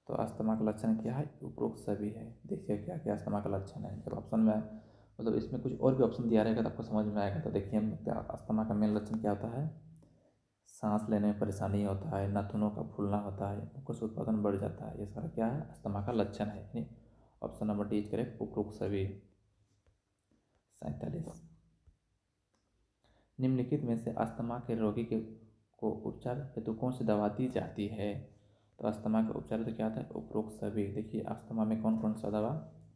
तो अस्थमा का लक्षण क्या है? उपरोक्त सभी है। देखिए क्या क्या अस्थमा का लक्षण है। जब ऑप्शन में मतलब इसमें कुछ और भी ऑप्शन दिया रहेगा तो आपको समझ में आएगा। तो देखिए अस्थमा का मेन लक्षण क्या होता है? सांस लेने में परेशानी होता है, नाखूनों का फूलना होता है, मुखोश उत्पादन बढ़ जाता है, ये सारा क्या है? अस्थमा का लक्षण है। यानी option number D is correct, उपरोक्त सभी। 47, निम्नलिखित में से अस्थमा के रोगी को उपचार हेतु कौन सी दवा दी जाती है? तो अस्थमा का उपचार तो क्या होता है? उपरोक्त सभी। देखिए अस्थमा में कौन कौन सा दवा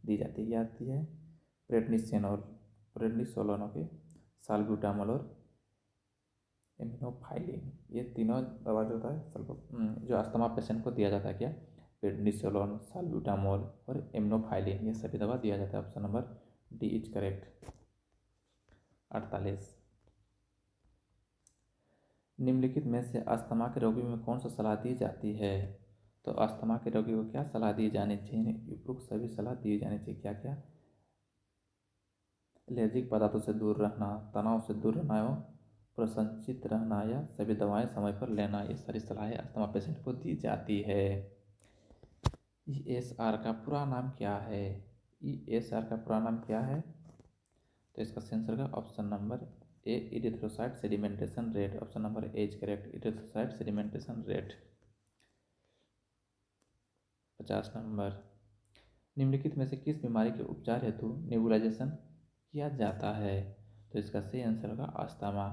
दी जाती है? ये आती है प्रेडनिसोलोन, ओके, साल्ब्यूटामोल और एमिनोफाइलिन, ये तीनों दवा जो होता है जो अस्थमा पेशेंट को दिया जाता है क्या, प्रेडनिसोलोन, साल्ब्यूटामोल और एमिनोफाइलिन, ये सभी दवा दिया जाता है। Option number D is correct. 48, निम्नलिखित में से अस्थमा के रोगी में कौन सा सलाह दी जाती है। तो अस्थमा के रोगी को क्या सलाह दी जानी चाहिए, उपरोक्त सभी सलाह दी जानी चाहिए। क्या क्या, एलर्जिक पदार्थों से दूर रहना, तनाव से दूर रहना एवं प्रसन्नचित्त रहना या सभी दवाएं समय पर लेना, ये सारी सलाहें अस्थमा पेशेंट को दी जाती है। ESR का पूरा नाम क्या है। ESR का पूरा नाम क्या है, तो इसका आंसर का option number A, erythrocyte sedimentation rate. Option number A is correct, erythrocyte sedimentation rate. 50 number, निम्नलिखित में से किस बीमारी के उपचार हेतु नेबुलाइजेशन किया जाता है। तो इसका सही आंसर होगा अस्थमा।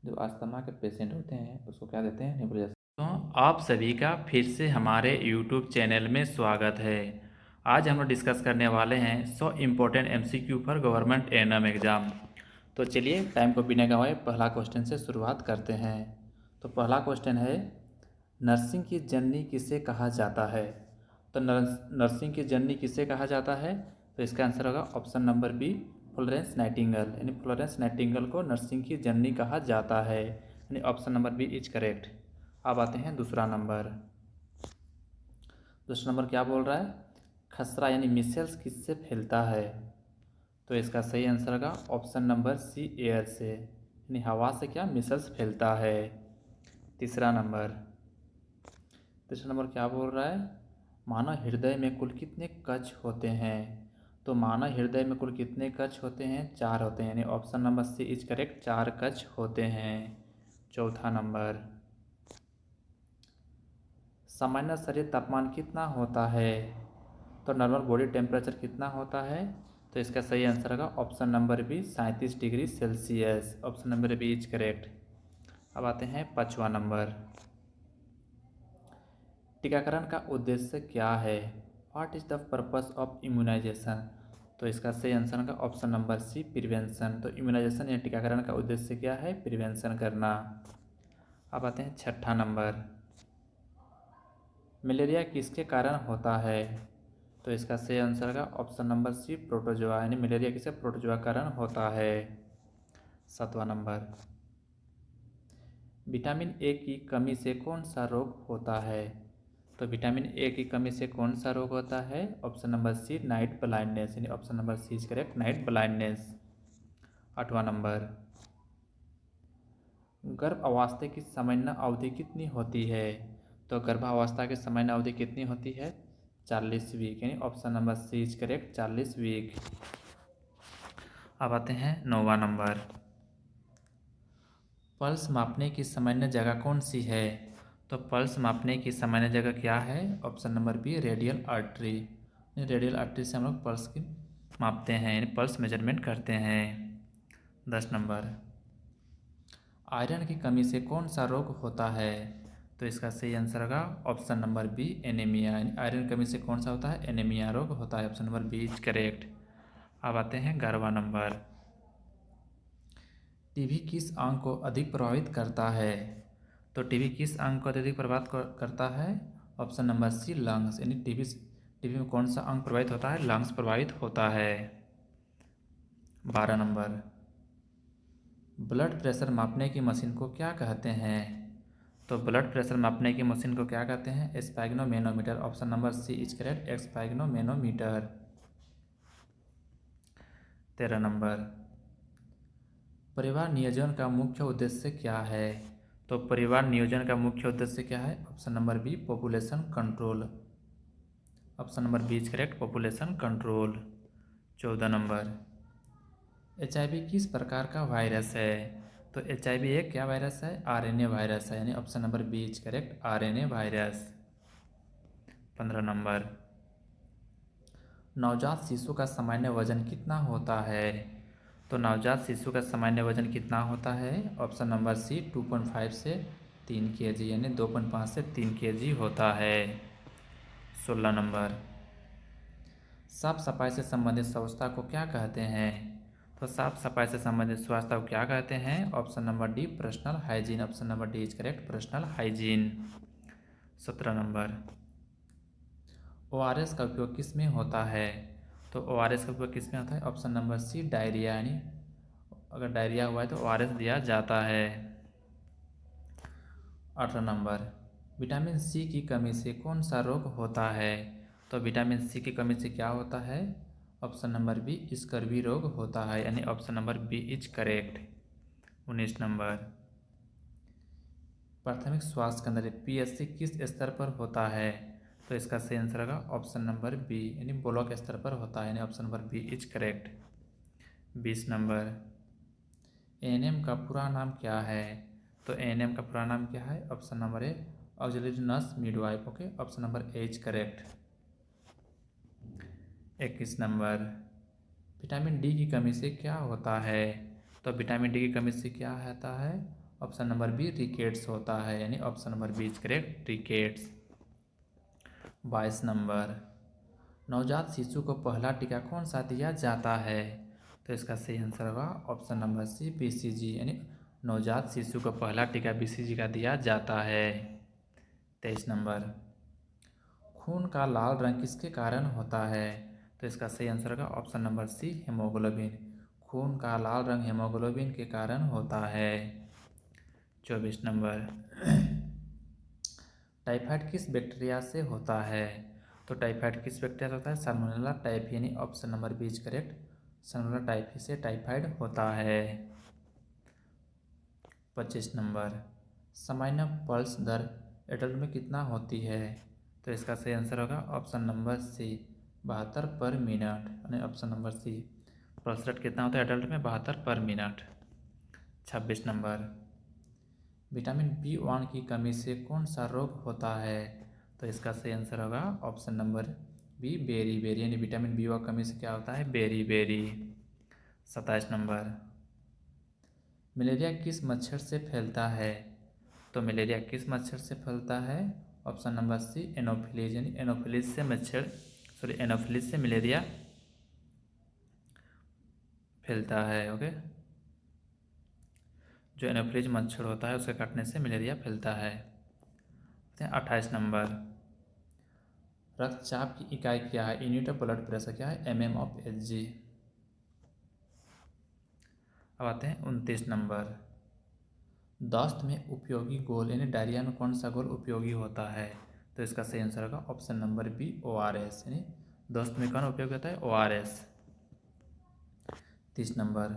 जो अस्थमा के पेशेंट होते हैं उसको क्या देते हैं, नेबुलाइजेशन। तो आप सभी का फिर से हमारे YouTube चैनल में स्वागत है। आज हम लोग डिस्कस करने वाले हैं 100 important MCQ for government ANM exam. तो चलिए टाइम को बिना गंवाए पहला क्वेश्चन से शुरुआत करते हैं। तो पहला क्वेश्चन है, नर्सिंग की जननी किसे कहा जाता है। तो नर्सिंग की जननी किसे कहा जाता है, तो इसका आंसर होगा option number B, Florence Nightingale. यानी फ्लोरेंस नाइटिंगेल को नर्सिंग की जननी कहा जाता है, यानी option number B is correct. अब आते हैं दूसरा नंबर। दूसरा नंबर क्या बोल रहा है, खसरा यानी मिसेल्स किससे फैलता है। तो इसका सही आंसर होगा ऑप्शन नंबर सी, एयर से, यानी हवा से क्या मिसेल्स फैलता है। तीसरा नंबर क्या बोल रहा है, मानव हृदय में कुल कितने कक्ष होते हैं। तो मानव हृदय में कुल कितने कक्ष होते हैं, 4 होते हैं, यानी option number C is correct, 4 कक्ष होते हैं। चौथा नंबर, सामान्य शरीर तापमान कितना होता है। तो नॉर्मल बॉडी टेम्परेचर कितना होता है, तो इसका सही आंसर होगा option number B, 37 degree Celsius. Option number B is correct. अब आते हैं 5वां नंबर, टीकाकरण का उद्देश्य क्या है। What is the purpose of immunisation. तो इसका सही आंसर होगा ऑप्शन नंबर सी, प्रिवेंशन। तो इम्यूनाइजेशन या टीकाकरण का उद्देश्य क्या है, प्रिवेंशन करना। अब आते हैं 6ठा नंबर, मलेरिया किसके कारण होता है। तो इसका सही आंसर होगा ऑप्शन नंबर सी, प्रोटोजोआ। यानी मलेरिया किसे, प्रोटोजोआ कारण होता है। 7वां नंबर, विटामिन ए की कमी से कौन सा रोग होता है। तो विटामिन ए की कमी से कौन सा रोग होता है, option number C, night blindness. यानी option number C is correct, night blindness. 8वां नंबर, गर्भावस्था की सामान्य अवधि कितनी होती है। तो गर्भावस्था की सामान्य अवधि कितनी होती है, 40 वीक। यानी option number C is correct, 40 week. अब आते हैं 9वां नंबर, पल्स मापने की सामान्य जगह कौन सी है। तो पल्स मापने की सामान्य जगह क्या है, option number B, radial artery. Radial artery से हम लोग पल्स की मापते हैं, यानी पल्स मेजरमेंट करते हैं। 10 नंबर, आयरन की कमी से कौन सा रोग होता है। तो इसका सही आंसर होगा option number B, anaemia. Iron की कमी से कौन सा होता है, एनीमिया रोग होता है। Option number B is correct. अब आते हैं 11वां नंबर, टीबी किस अंग को अधिक प्रभावित करता है। तो टीबी किस अंग को अधिक प्रभावित करता है, ऑप्शन नंबर सी, लंग्स। यानी टीबी में कौन सा अंग प्रभावित होता है, लंग्स प्रभावित होता है। 12 नंबर, ब्लड प्रेशर मापने की मशीन को क्या कहते हैं। तो ब्लड प्रेशर मापने की मशीन को क्या कहते हैं, sphygmomanometer. Option number C is correct, sphygmomanometer. 13 number, परिवार नियोजन का मुख्य उद्देश्य क्या है। तो परिवार नियोजन का मुख्य उद्देश्य क्या है, option number B, population control. Option number B is correct, population control. 14 number, HIV किस प्रकार का वायरस है। तो HIV एक क्या वायरस है, RNA वायरस है। यानी option number B is correct, RNA virus. 15 number, नवजात शिशु का सामान्य वजन कितना होता है। तो नवजात शिशु का सामान्य वजन कितना होता है, ऑप्शन नंबर सी, 2.5 से 3 kg। यानी 2.5 से 3 kg होता है। 16 नंबर, साफ सफाई से संबंधित संस्था को क्या कहते हैं। तो साफ सफाई से संबंधित स्वास्थ्य को क्या कहते हैं? Option number D personal hygiene. Option number D is correct, personal hygiene. 17 number, ORS का उपयोग किस में होता है? तो ORS का उपयोग किस में होता है? ऑप्शन नंबर सी डायरिया, यानी अगर डायरिया हुआ है तो ORS दिया जाता है। 18 नंबर, विटामिन सी की कमी से कौन सा रोग होता है? तो विटामिन सी की कमी से क्या होता है? ऑप्शन नंबर बी स्कर्वी रोग होता है, यानी option number B is correct. 19 number, प्राथमिक स्वास्थ्य केंद्र PSC किस स्तर पर होता है? तो इसका सही आंसर होगा ऑप्शन नंबर बी, यानी ब्लॉक स्तर पर होता है, यानी option number B is correct. 20 number, ANM का पूरा नाम क्या है? तो ANM का पूरा नाम क्या है? Option number A auxiliary nurse midwife. Okay, option number A is correct. 21 number, vitamin D की कमी से क्या होता है? तो विटामिन डी की कमी से क्या होता है? ऑप्शन नंबर बी रिकेट्स होता है, यानी option number B is correct, rickets. 22 number, नवजात शिशु को पहला टीका कौन सा दिया जाता है? तो इसका सही आंसर होगा ऑप्शन नंबर सी BCG, यानी नवजात शिशु को पहला टीका BCG का दिया जाता है। 23 नंबर, खून का लाल रंग किसके कारण होता है? तो इसका सही आंसर होगा ऑप्शन नंबर सी हीमोग्लोबिन। खून का लाल रंग हीमोग्लोबिन के कारण होता है। 24 नंबर, टाइफाइड किस बैक्टीरिया से होता है? तो टाइफाइड किस बैक्टीरिया से होता है? साल्मोनेला टाइफी, यानी option number B is correct, salmonella typhi से टाइफाइड होता है। 25 नंबर, सामान्य पल्स दर एडल्ट में कितना होती है? तो इसका सही आंसर होगा ऑप्शन नंबर सी 72 पर मिनट, यानी option number C. Pulse rate कितना होता है एडल्ट में? 72 पर मिनट। 26 नंबर, विटामिन B1 की कमी से कौन सा रोग होता है? तो इसका सही आंसर होगा option number B beri berry, यानी विटामिन B1 कमी से क्या होता है? Berry berry. 27 नंबर, मलेरिया किस मच्छर से फैलता है? तो मलेरिया किस मच्छर से फैलता है? ऑप्शन नंबर सी एनोफिलीज, यानी एनोफिलीज से मच्छर एनोफिलीज से मलेरिया फैलता है। ओके, जो एनोफिलीज मच्छर होता है उसके काटने से मलेरिया फैलता है। 28 नंबर, रक्तचाप की इकाई क्या है? यूनिट ऑफ ब्लड प्रेशर क्या है? mm/Hg। अब आते हैं 29 नंबर, दस्त में उपयोगी घोल, यानी डायरिया में कौन सा घोल उपयोगी होता है? तो इसका सही आंसर होगा ऑप्शन नंबर बी ORS, यानी दस्त में कौन उपयोगी होता है? ORS। 30 नंबर,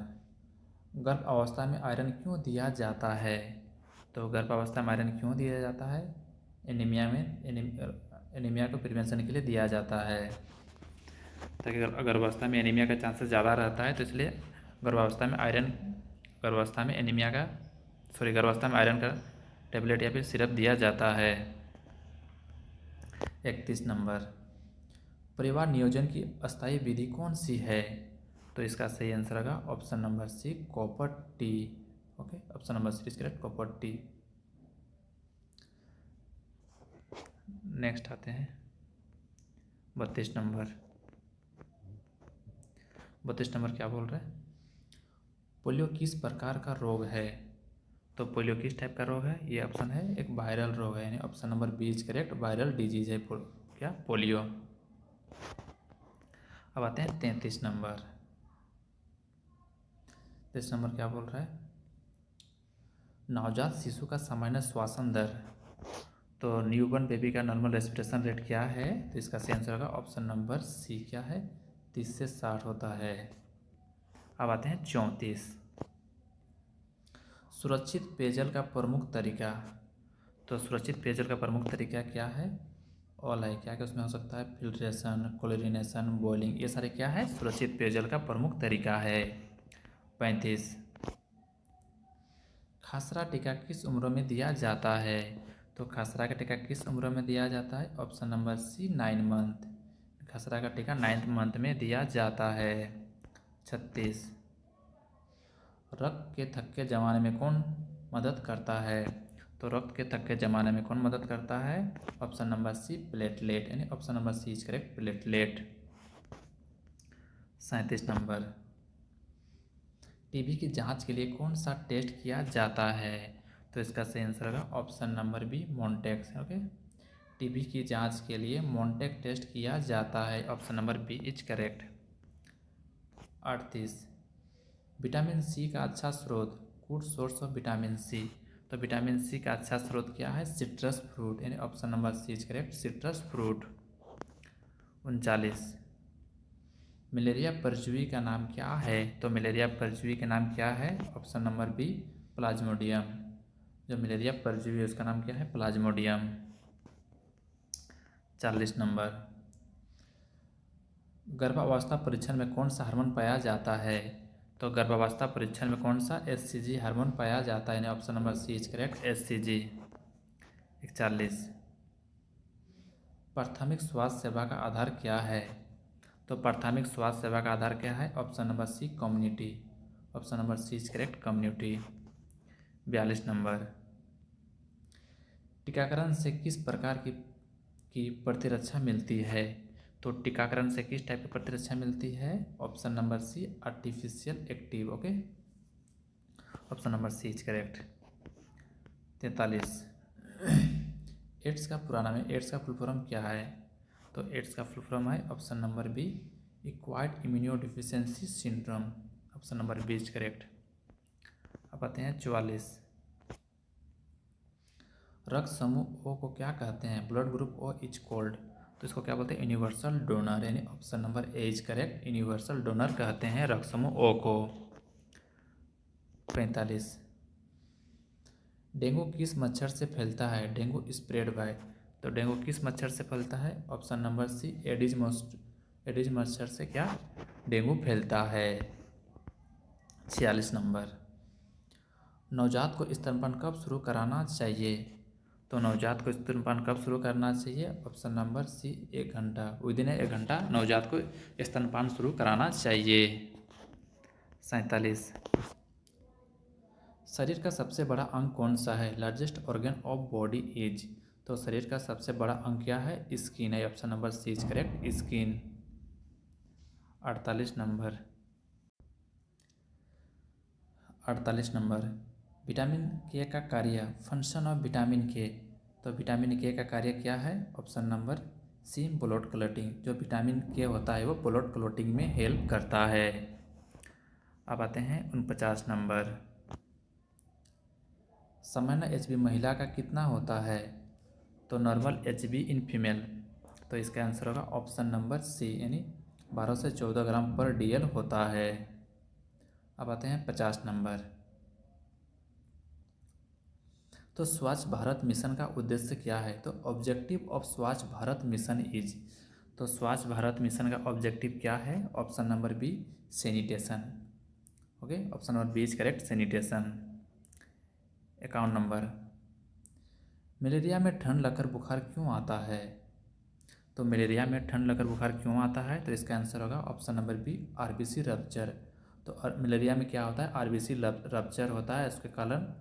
गर्भ अवस्था में आयरन क्यों दिया जाता है? तो गर्भ अवस्था में आयरन क्यों दिया जाता है? एनीमिया को प्रिवेंशन के लिए दिया जाता है, ताकि गर्भावस्था में एनीमिया का चांसेस ज़्यादा रहता है, तो इसलिए गर्भावस्था में गर्भावस्था में आयरन का टेबलेट या फिर सिरप दिया जाता है। 31 नंबर, परिवार नियोजन की अस्थायी विधि कौन सी है? तो इसका सही आंसर होगा option number C copper T. Okay, option number C is correct, copper T. Next आते हैं 32 नंबर। 32 नंबर क्या बोल रहे हैं? पोलियो किस प्रकार का रोग है? तो पोलियो किस टाइप का रोग है? ये ऑप्शन है एक वायरल रोग है, यानी option number B is correct, viral disease है क्या? पोलियो। अब आते हैं 33 नंबर। 33 नंबर क्या बोल रहा है? नवजात शिशु का सामान्य श्वसन दर, तो न्यूबॉर्न बेबी का नॉर्मल रेस्पिरेशन रेट क्या है? तो इसका सही आंसर होगा ऑप्शन नंबर सी क्या है? 30 से 60 होता है। अब आते हैं 34, सुरक्षित पेयजल का प्रमुख तरीका। तो सुरक्षित पेयजल का प्रमुख तरीका क्या है? ऑल है क्या उसमें हो सकता है? फिल्ट्रेशन, क्लोरिनेशन, बॉइलिंग, ये सारे क्या है? सुरक्षित पेयजल का प्रमुख तरीका है। 35, खसरा टीका किस उम्र में दिया जाता है? तो खसरा का टीका किस उम्र में दिया जाता है? Option number C 9 month. खसरा का टीका 9th मंथ में दिया जाता है। 36, रक्त के थक्के जमाने में कौन मदद करता है? तो रक्त के थक्के जमाने में कौन मदद करता है? ऑप्शन नंबर सी प्लेटलेट, यानी option number C is correct, platelet. 37 number, TB की जांच के लिए कौन सा टेस्ट किया जाता है? तो इसका सही आंसर होगा option number B, Mantoux. Okay, TB की जांच के लिए मोन्टेक टेस्ट किया जाता है। Option number B is correct. 38, vitamin C का अच्छा स्रोत, good source of vitamin C. तो विटामिन सी का अच्छा स्रोत क्या है? सिट्रस फ्रूट, यानी option number C is correct, citrus fruit. 39, malaria परजीवी का नाम क्या है? तो मलेरिया परजीवी का नाम क्या है? Option number B, plasmodium. जो मलेरिया परजीवी है उसका नाम क्या है? प्लाज्मोडियम। 40 नंबर, गर्भावस्था परीक्षण में कौन सा हार्मोन पाया जाता है? तो गर्भावस्था परीक्षण में कौन सा एचसीजी हार्मोन पाया जाता है? यानी option number C is correct, HCG. 41, प्राथमिक स्वास्थ्य सेवा का आधार क्या है? तो प्राथमिक स्वास्थ्य सेवा का आधार क्या है? Option number C, community. Option number C is correct, community. 42 number, टीकाकरण से किस प्रकार की प्रतिरक्षा मिलती है? तो टीकाकरण से किस टाइप की प्रतिरक्षा मिलती है? Option number C, artificial active. Okay, option number C is correct. 43, AIDS का पूरा नाम है, एड्स का फुल फॉर्म क्या है? तो एड्स का फुल फॉर्म है option number B, acquired immunodeficiency syndrome. Option number B is correct. अब आते हैं 44, रक्त समूह ओ को क्या कहते हैं? Blood group O is called. तो इसको क्या बोलते हैं? यूनिवर्सल डोनर, यानी option number A is correct, universal donor कहते हैं रक्त समूह ओ को। 45, डेंगू किस मच्छर से फैलता है? Dengue spread by. तो डेंगू किस मच्छर से फैलता है? ऑप्शन नंबर सी, एडिज मच्छर से क्या डेंगू फैलता है। 46 नंबर, नवजात को स्तनपान कब शुरू कराना चाहिए? तो नवजात को स्तनपान कब शुरू करना चाहिए? ऑप्शन नंबर सी, 1 घंटा, विदिन 1 घंटा नवजात को स्तनपान शुरू कराना चाहिए। 47, शरीर का सबसे बड़ा अंग कौन सा है? Largest organ of body is. तो शरीर का सबसे बड़ा अंग क्या है? स्किन है। Option number C is correct, skin. 48 number, 48 number, vitamin K का कार्य, फंक्शन ऑफ विटामिन के। तो विटामिन के का कार्य क्या है? Option number C, blood clotting. जो विटामिन के होता है वो ब्लड क्लॉटिंग में हेल्प करता है। अब आते हैं 49 नंबर, सामान्य एचबी महिला का कितना होता है? तो नॉर्मल एचबी इन फीमेल। तो इसका आंसर होगा ऑप्शन नंबर सी, यानी 12 से 14 ग्राम पर डीएल होता है। अब आते हैं 50 नंबर, तो स्वच्छ भारत मिशन का उद्देश्य क्या है? तो ऑब्जेक्टिव ऑफ स्वच्छ भारत मिशन इज। तो स्वच्छ भारत मिशन का ऑब्जेक्टिव क्या है? Option number B, sanitation. Okay, option number B is correct, sanitation. 51 number, malaria में ठंड लगकर बुखार क्यों आता है? तो मलेरिया में ठंड लगकर बुखार क्यों आता है? तो इसका आंसर होगा option number B, RBC rupture. तो मलेरिया में क्या होता है? आरबीसी रप्चर होता है, इसके कारण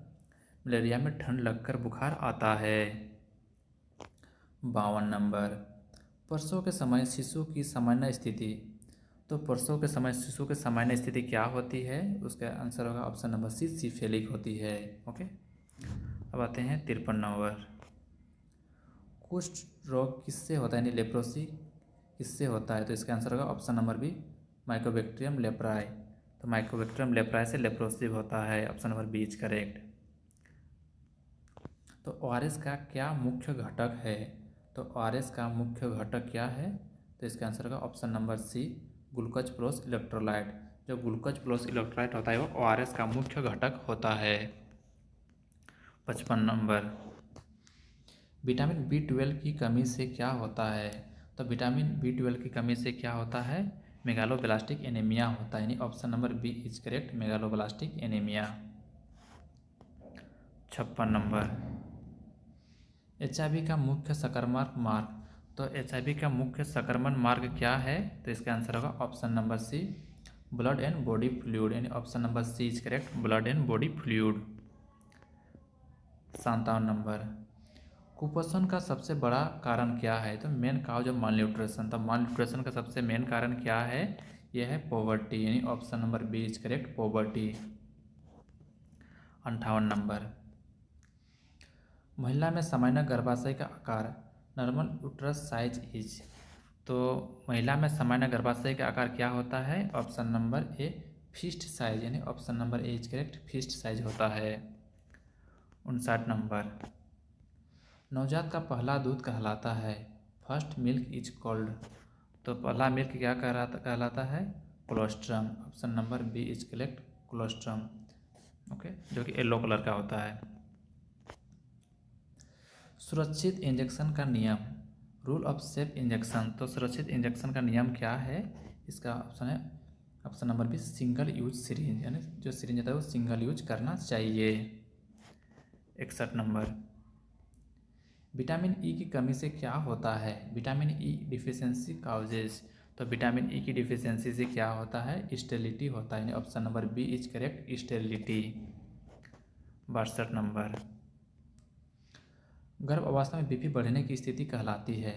मलेरिया में ठंड लगकर बुखार आता है। 52 नंबर, प्रसव के समय शिशु की सामान्य स्थिति। तो प्रसव के समय शिशु की सामान्य स्थिति क्या होती है? उसका आंसर होगा ऑप्शन नंबर सी, सिफेलिक होती है। ओके, अब आते हैं 53 नंबर, कुष्ठ रोग किससे होता है, यानी लेप्रोसी किससे होता है? तो इसका आंसर होगा option number B, mycobacterium leprae. तो माइकोबैक्टीरियम लेप्राई से लेप्रोसी होता है। Option number B is correct. तो ओआरएस का क्या मुख्य घटक है? तो ओआरएस का मुख्य घटक क्या है? तो इसका आंसर होगा option number C, glucose plus electrolyte. जो ग्लूकोज प्लस इलेक्ट्रोलाइट होता है वो ओआरएस का मुख्य घटक होता है। 55 नंबर, विटामिन बी 12 की कमी से क्या होता है? तो विटामिन बी 12 की कमी से क्या होता है? मेगालोब्लास्टिक एनीमिया होता है, यानी option number B is correct, megaloblastic anaemia. 56 number, HIV का मुख्य संक्रमण मार्ग। तो एचआईवी का मुख्य संक्रमण मार्ग क्या है? तो इसका आंसर होगा option number C, blood and body fluid, यानी option number C is correct, blood and body fluid. 57 number, कुपोषण का सबसे बड़ा कारण क्या है? तो main cause of malnutrition. तो माल न्यूट्रिशन का सबसे मेन कारण क्या है? यह है पॉवर्टी, यानी option number B is correct, poverty. 58 number, महिला में सामान्य गर्भाशय का आकार नॉर्मल यूट्रस साइज इज। तो महिला में सामान्य गर्भाशय का आकार क्या होता है? Option number A fist size, यानी option number A is correct, fist size होता है। 59 नंबर, नवजात का पहला दूध कहलाता है, फर्स्ट मिल्क इज कॉल्ड। तो पहला मिल्क क्या कहलाता है? Colostrum. Option number B is correct, colostrum. Okay, जो कि येलो कलर का होता है। सुरक्षित इंजेक्शन का नियम, रूल ऑफ सेफ इंजेक्शन। तो सुरक्षित इंजेक्शन का नियम क्या है? इसका ऑप्शन है option number B single use syringe, यानी जो सिरिंज होता है वो सिंगल यूज करना चाहिए। 61 नंबर, विटामिन ई की कमी से क्या होता है? Vitamin E deficiency causes. तो विटामिन ई की डिफिशियंसी से क्या होता है? स्टेरिलिटी होता है, यानी option number B is correct, sterility. 62 number, गर्भ अवस्था में बीपी बढ़ने की स्थिति कहलाती है,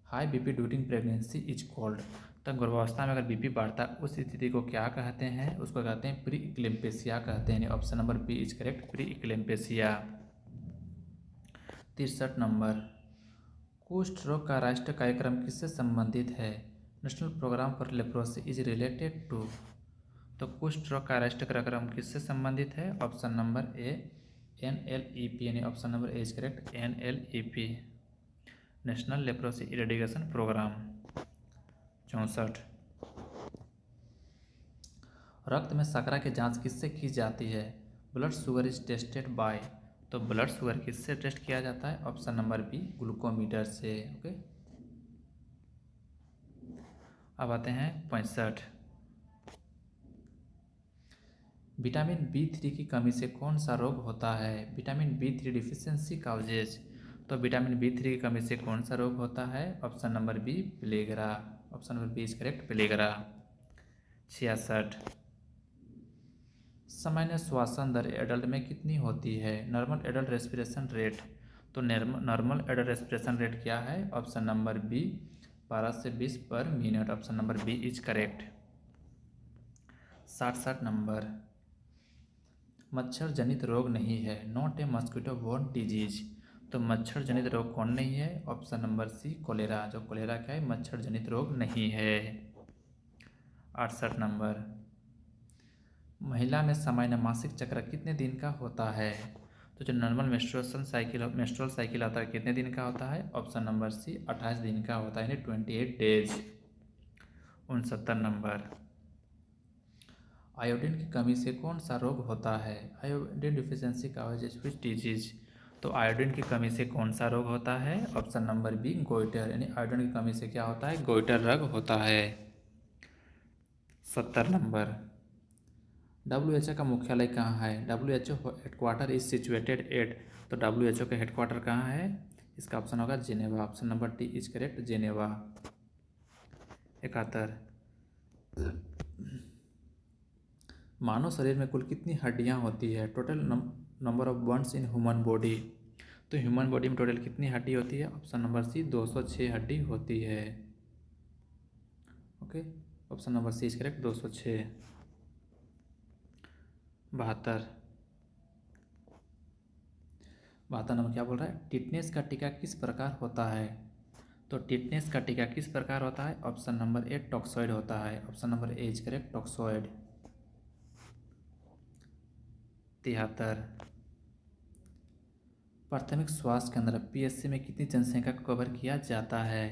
high BP during pregnancy is called. तब गर्भावस्था में अगर बीपी बढ़ता है उस स्थिति को क्या कहते हैं? उसको कहते हैं प्री इक्लेम्पेसिया कहते हैं, option number B is correct, pre eclampsia. 63 number, कुष्ठ रोग का राष्ट्रीय कार्यक्रम किससे संबंधित है? National programme for leprosy is related to. तो कुष्ठ रोग का राष्ट्रीय कार्यक्रम किससे संबंधित है? ऑप्शन नंबर ए NLEP, यानी option number A is correct, NLEP, national leprosy eradication programme. 64, रक्त में शर्करा की जांच किससे की जाती है? Blood sugar is tested by. तो ब्लड शुगर किससे टेस्ट किया जाता है? ऑप्शन नंबर बी ग्लूकोमीटर से। ओके, अब आते हैं 65, विटामिन B3 की कमी से कौन सा रोग होता है? Vitamin B3 deficiency causes. तो विटामिन B3 की कमी से कौन सा रोग होता है? Option number B pellagra. Option number B is correct, pellagra. 66, सामान्य श्वसन दर एडल्ट में कितनी होती है? Normal adult respiration rate. तो नॉर्मल एडल्ट रेस्पिरेशन रेट क्या है? ऑप्शन नंबर बी 12 से 20 per minute. Option number B is correct. 67 number, मच्छर जनित रोग नहीं है, not A mosquito borne disease. तो मच्छर जनित रोग कौन नहीं है? Option number C cholera. जो कोलेरा क्या है? मच्छर जनित रोग नहीं है। 68 नंबर, महिला में सामान्य मासिक चक्र कितने दिन का होता है? तो जो नॉर्मल मेंस्ट्रुअल साइकिल आता है कितने दिन का होता है? ऑप्शन नंबर सी 28 दिन का होता है, यानी 28 डेज। 69 नंबर, आयोडीन की कमी से कौन सा रोग होता है? Iodine deficiency causes which disease. तो आयोडीन की कमी से कौन सा रोग होता है? ऑप्शन नंबर बी गोइटर, यानी आयोडीन की कमी से क्या होता है? गोइटर रोग होता है। 70 नंबर, WHO का मुख्यालय कहाँ है? WHO headquarter is situated at. तो WHO का हेडक्वार्टर कहाँ है? इसका ऑप्शन होगा Geneva. Option number D is correct, Geneva. 71, मानव शरीर में कुल कितनी हड्डियां होती है? Total number of bones in human body. तो ह्यूमन बॉडी में टोटल कितनी हड्डी होती है? ऑप्शन नंबर सी 206 हड्डी होती है। Okay, option number C is correct, 206। 72 number क्या बोल रहा है? टिटनेस का टीका किस प्रकार होता है? तो टिटनेस का टीका किस प्रकार होता है? ऑप्शन नंबर ए टॉक्सॉइड होता है। Option number A is correct, toxoid. 73, प्राथमिक स्वास्थ्य केंद्र PSC में कितनी जनसंख्या को कवर किया जाता है?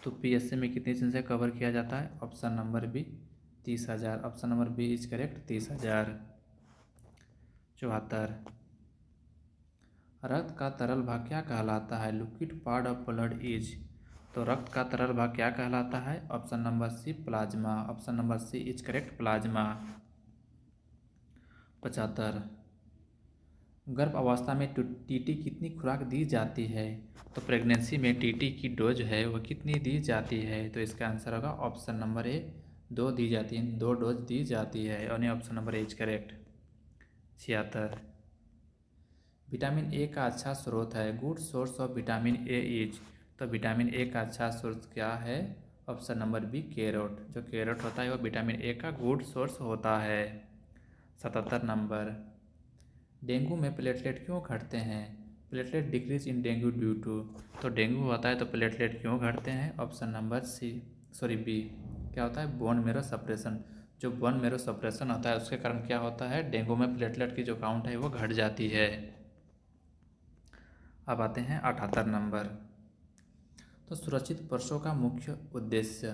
तो PSC में कितनी जनसंख्या कवर किया जाता है? Option number B 30,000। Option number B is correct, 30,000। 74, रक्त का तरल भाग क्या कहलाता है? Liquid part of blood is. तो रक्त का तरल भाग क्या कहलाता है? Option number C plasma. Option number C is correct, plasma. 75, गर्भ अवस्था में TT कितनी खुराक दी जाती है? तो प्रेगनेंसी में TT की डोज है वो कितनी दी जाती है? तो इसका आंसर होगा ऑप्शन नंबर ए 2 दी जाती है, 2 डोज दी जाती है, और option number A is correct. 76, vitamin A का अच्छा स्रोत है, good source of vitamin A is. तो विटामिन ए का अच्छा स्रोत क्या है? Option number B carrot. जो कैरोट होता है वो विटामिन ए का गुड सोर्स होता है। 77 नंबर, डेंगू में प्लेटलेट क्यों घटते हैं? Platelet decrease in dengue due to. तो डेंगू होता है तो प्लेटलेट क्यों घटते हैं? ऑप्शन नंबर बी, क्या होता है? Bone marrow suppression. जो बोन मेरो सप्रेशन होता है उसके कारण क्या होता है? डेंगू में प्लेटलेट की जो काउंट है वो घट जाती है। अब आते हैं 78 नंबर, तो सुरक्षित प्रसव का मुख्य उद्देश्य।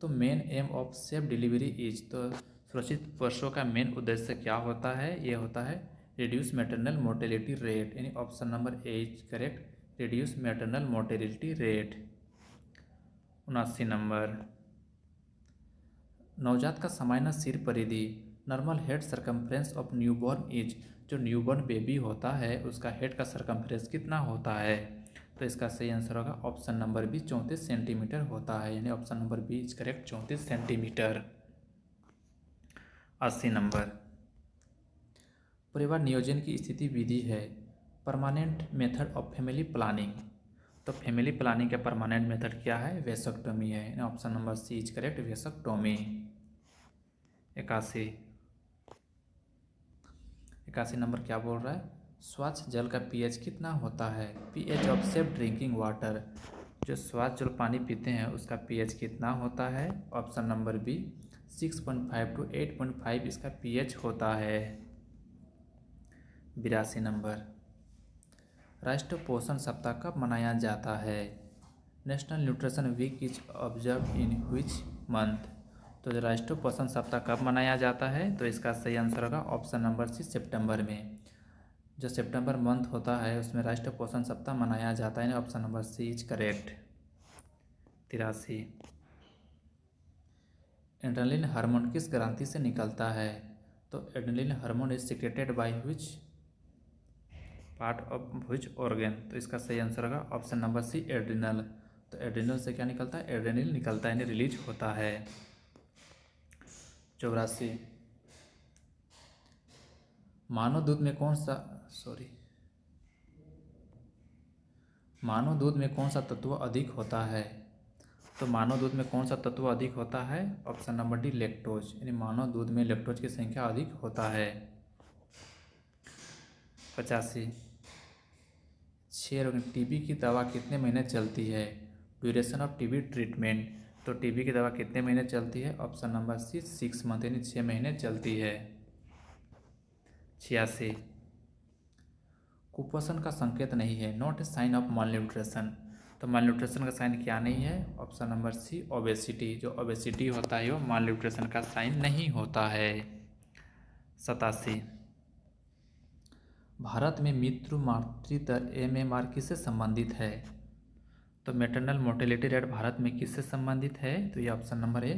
तो main M of safe delivery is. तो सुरक्षित प्रसव का मेन उद्देश्य क्या होता है? ये होता है रिड्यूस मैटरनल मोर्टेलिटी रेट, यानी option number A is correct, reduce maternal mortality rate. 79 number, नवजात का सामान्य सिर परिधि, normal head circumference of newborn is. जो न्यूबॉर्न बेबी होता है उसका हेड का सर्कम्फ्रेंस कितना होता है? तो इसका सही आंसर होगा ऑप्शन नंबर बी, 34 सेंटीमीटर होता है, यानी option number B is correct, 34 centimetre. 80 number, परिवार नियोजन की स्थिति विधि है permanent method of family planning. तो फैमिली प्लानिंग का परमानेंट मेथड क्या है? वेसक्टोमी है, यानी option number C is correct, vasectomy. 81 number क्या बोल रहा है? स्वच्छ जल का पीएच कितना होता है? PH of safe drinking water. जो स्वच्छ जल पानी पीते हैं उसका पीएच कितना होता है? ऑप्शन नंबर बी, 6.5 to 8.5 इसका पीएच होता है। 82 नंबर, राष्ट्रीय पोषण सप्ताह कब मनाया जाता है? National nutrition week is observe in which month. तो जो राष्ट्रीय पोषण सप्ताह कब मनाया जाता है? तो इसका सही आंसर होगा ऑप्शन नंबर सी, सितंबर में। जो सितंबर मंथ होता है उसमें राष्ट्रीय पोषण सप्ताह मनाया जाता है, option number C is correct. 83, adrenaline hormone किस ग्रंथि से निकलता है? तो adrenaline hormone is secreted by which part of which organ. तो इसका सही आंसर होगा ऑप्शन नंबर सी, एड्रिनल। तो एड्रिनल से क्या निकलता है? एड्रेनलिन निकलता है, यानी रिलीज होता है। 84, मानव दूध में कौन सा तत्व अधिक होता है? तो मानव दूध में कौन सा तत्व अधिक होता है? ऑप्शन नंबर डी, लैक्टोज, यानी मानव दूध में लैक्टोज की संख्या अधिक होता है। 85, क्षय टीबी की दवा कितने महीने चलती है? Duration of TB treatment. तो टीबी की दवा कितने महीने चलती है? ऑप्शन नंबर सी, 6 मंथ, यानी 6 महीने चलती है। 86, कुपोषण का संकेत नहीं है, not a sign of malnutrition. तो मालन्यूट्रिशन का साइन क्या नहीं है? Option number C, obesity. जो ओबेसिटी होता है वो मालन्यूट्रिशन का साइन नहीं होता है। 87, भारत में मातृ दर MMR किससे संबंधित है? तो मैटरनल मोर्टेलिटी रेट भारत में किससे संबंधित है? तो ये option number A,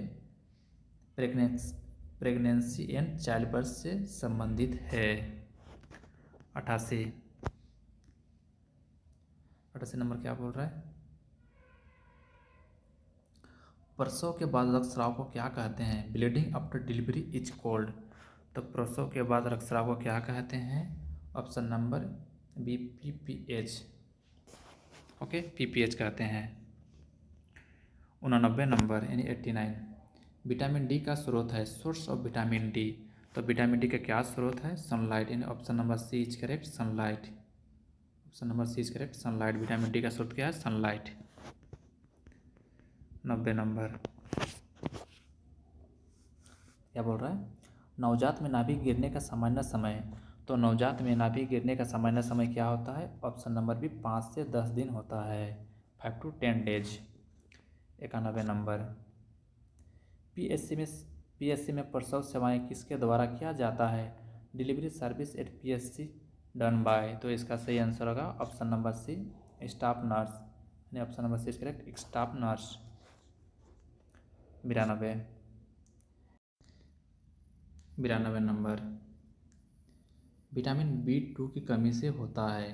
pregnancy and child birth से संबंधित है। 88 नंबर क्या बोल रहा है? प्रसव के बाद रक्तस्राव को क्या कहते हैं? Bleeding after delivery is called. तो प्रसव के बाद रक्तस्राव को क्या कहते हैं? Option number B, PPH। Okay, PPH कहते हैं। 89 नंबर, यानी 89, विटामिन डी का स्रोत है, सोर्स ऑफ विटामिन डी। तो विटामिन डी का क्या स्रोत है? सनलाइट, यानी option number C is correct, sunlight. Option number C is correct, sunlight. Vitamin D का स्रोत क्या है? सनलाइट। 90 नंबर क्या बोल रहा है? नवजात में नाभि गिरने का सामान्य समय। तो नवजात में नाभि गिरने का सामान्य समय क्या होता है? ऑप्शन नंबर बी, 5 से 10 दिन होता है, 5 to 10 डेज। 91 नंबर, PSC में प्रसव सेवाएं किसके द्वारा किया जाता है? Delivery service at PSC done by. तो इसका सही आंसर होगा option number C, staff nurse, यानी option number C is correct, staff nurse. 92 number, vitamin B2 की कमी से होता है,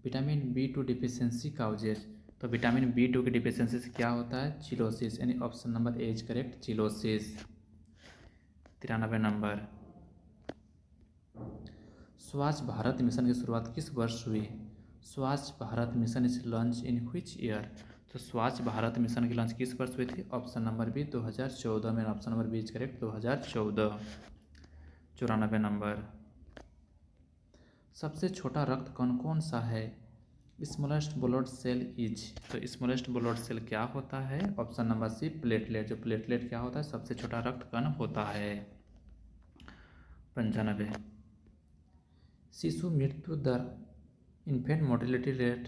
विटामिन B2 डिफिशियंसी काउजेज। तो विटामिन B2 की डिफिशियंसी से क्या होता है? चिलोसिस, यानी option number A is correct, cheilosis. 93 number, Swachh Bharat mission की शुरुआत किस वर्ष हुई? Swachh Bharat mission is launch in which year. तो स्वच्छ भारत मिशन की लॉन्च किस वर्ष हुई थी? ऑप्शन नंबर बी 2014 में। Option number B is correct, 2014। 94 number. सबसे छोटा रक्त कण कौन सा है? Smallest blood cell is. तो स्मॉलेस्ट ब्लड सेल क्या होता है? Option number C platelet. जो प्लेटलेट क्या होता है? सबसे छोटा रक्त कण होता है। 95। शिशु मृत्यु दर इन्फेंट मोर्टेलिटी रेट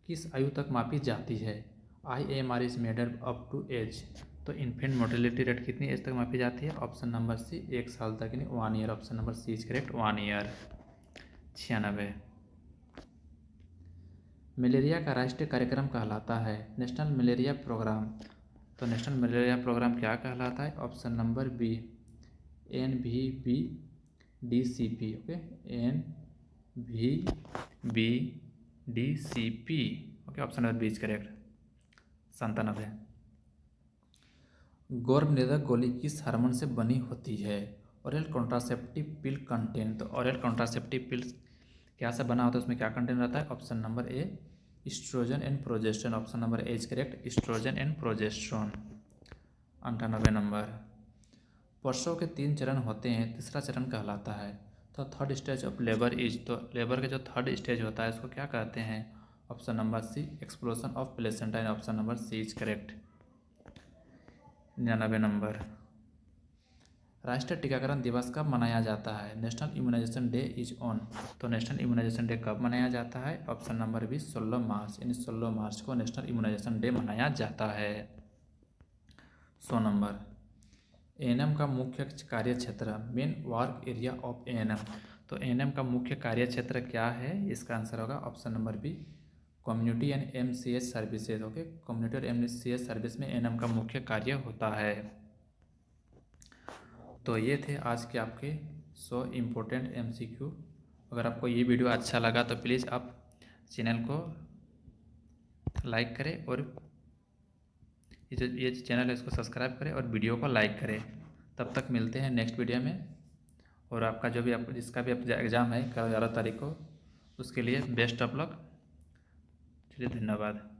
किस आयु तक मापी जाती है? IMR is measured up to age. तो इन्फेंट मोर्टेलिटी रेट कितनी एज तक मापी जाती है? ऑप्शन नंबर सी 1 साल तक, यानी 1 year. Option number C is correct, 1 year. 96। मलेरिया का राष्ट्रीय कार्यक्रम कहलाता है? National malaria programme. तो नेशनल मलेरिया प्रोग्राम क्या कहलाता है? Option number B NVBDCP। Okay, NVBDCP। Okay, option number B is correct. 97। गर्भनिरोधक गोली किस हार्मोन से बनी होती है? Oral contraceptive pill content. तो ओरल कॉन्ट्रासेप्टिव पिल्स क्या से बना होता है? उसमें क्या कंटेंट रहता है? Option number A oestrogen and progesterone. Option number A is correct, oestrogen and progesterone. 98 number. प्रसव के 3 चरण होते हैं, तीसरा चरण कहलाता है? तो third stage of labour is. तो लेबर का जो थर्ड स्टेज होता है उसको क्या कहते हैं? Option number C explosion of placenta. And option number C is correct. 99 number. राष्ट्रीय टीकाकरण दिवस कब मनाया जाता है? National immunisation day is on. तो नेशनल इम्यूनाइजेशन डे कब मनाया जाता है? ऑप्शन नंबर बी 16 मार्च, यानी 16 मार्च को नेशनल इम्यूनाइजेशन डे मनाया जाता है। 100 नंबर। ANM का मुख्य कार्य क्षेत्र, main work area of ANM। तो ANM का मुख्य कार्य क्षेत्र क्या है? इसका आंसर होगा option number B community and MCH services. Okay, community और MCH सर्विस में ANM का मुख्य कार्य होता है। तो ये थे आज के आपके 100 इम्पोर्टेंट MCQ। अगर आपको ये वीडियो अच्छा लगा तो प्लीज़ आप चैनल को लाइक करें, और ये चैनल है इसको सब्सक्राइब करें और वीडियो को लाइक करें। तब तक मिलते हैं नेक्स्ट वीडियो में। और आपका जो भी आप जिसका भी आप एग्ज़ाम है कल 11 तारीख को, उसके लिए बेस्ट ऑफ लक। चलिए, धन्यवाद।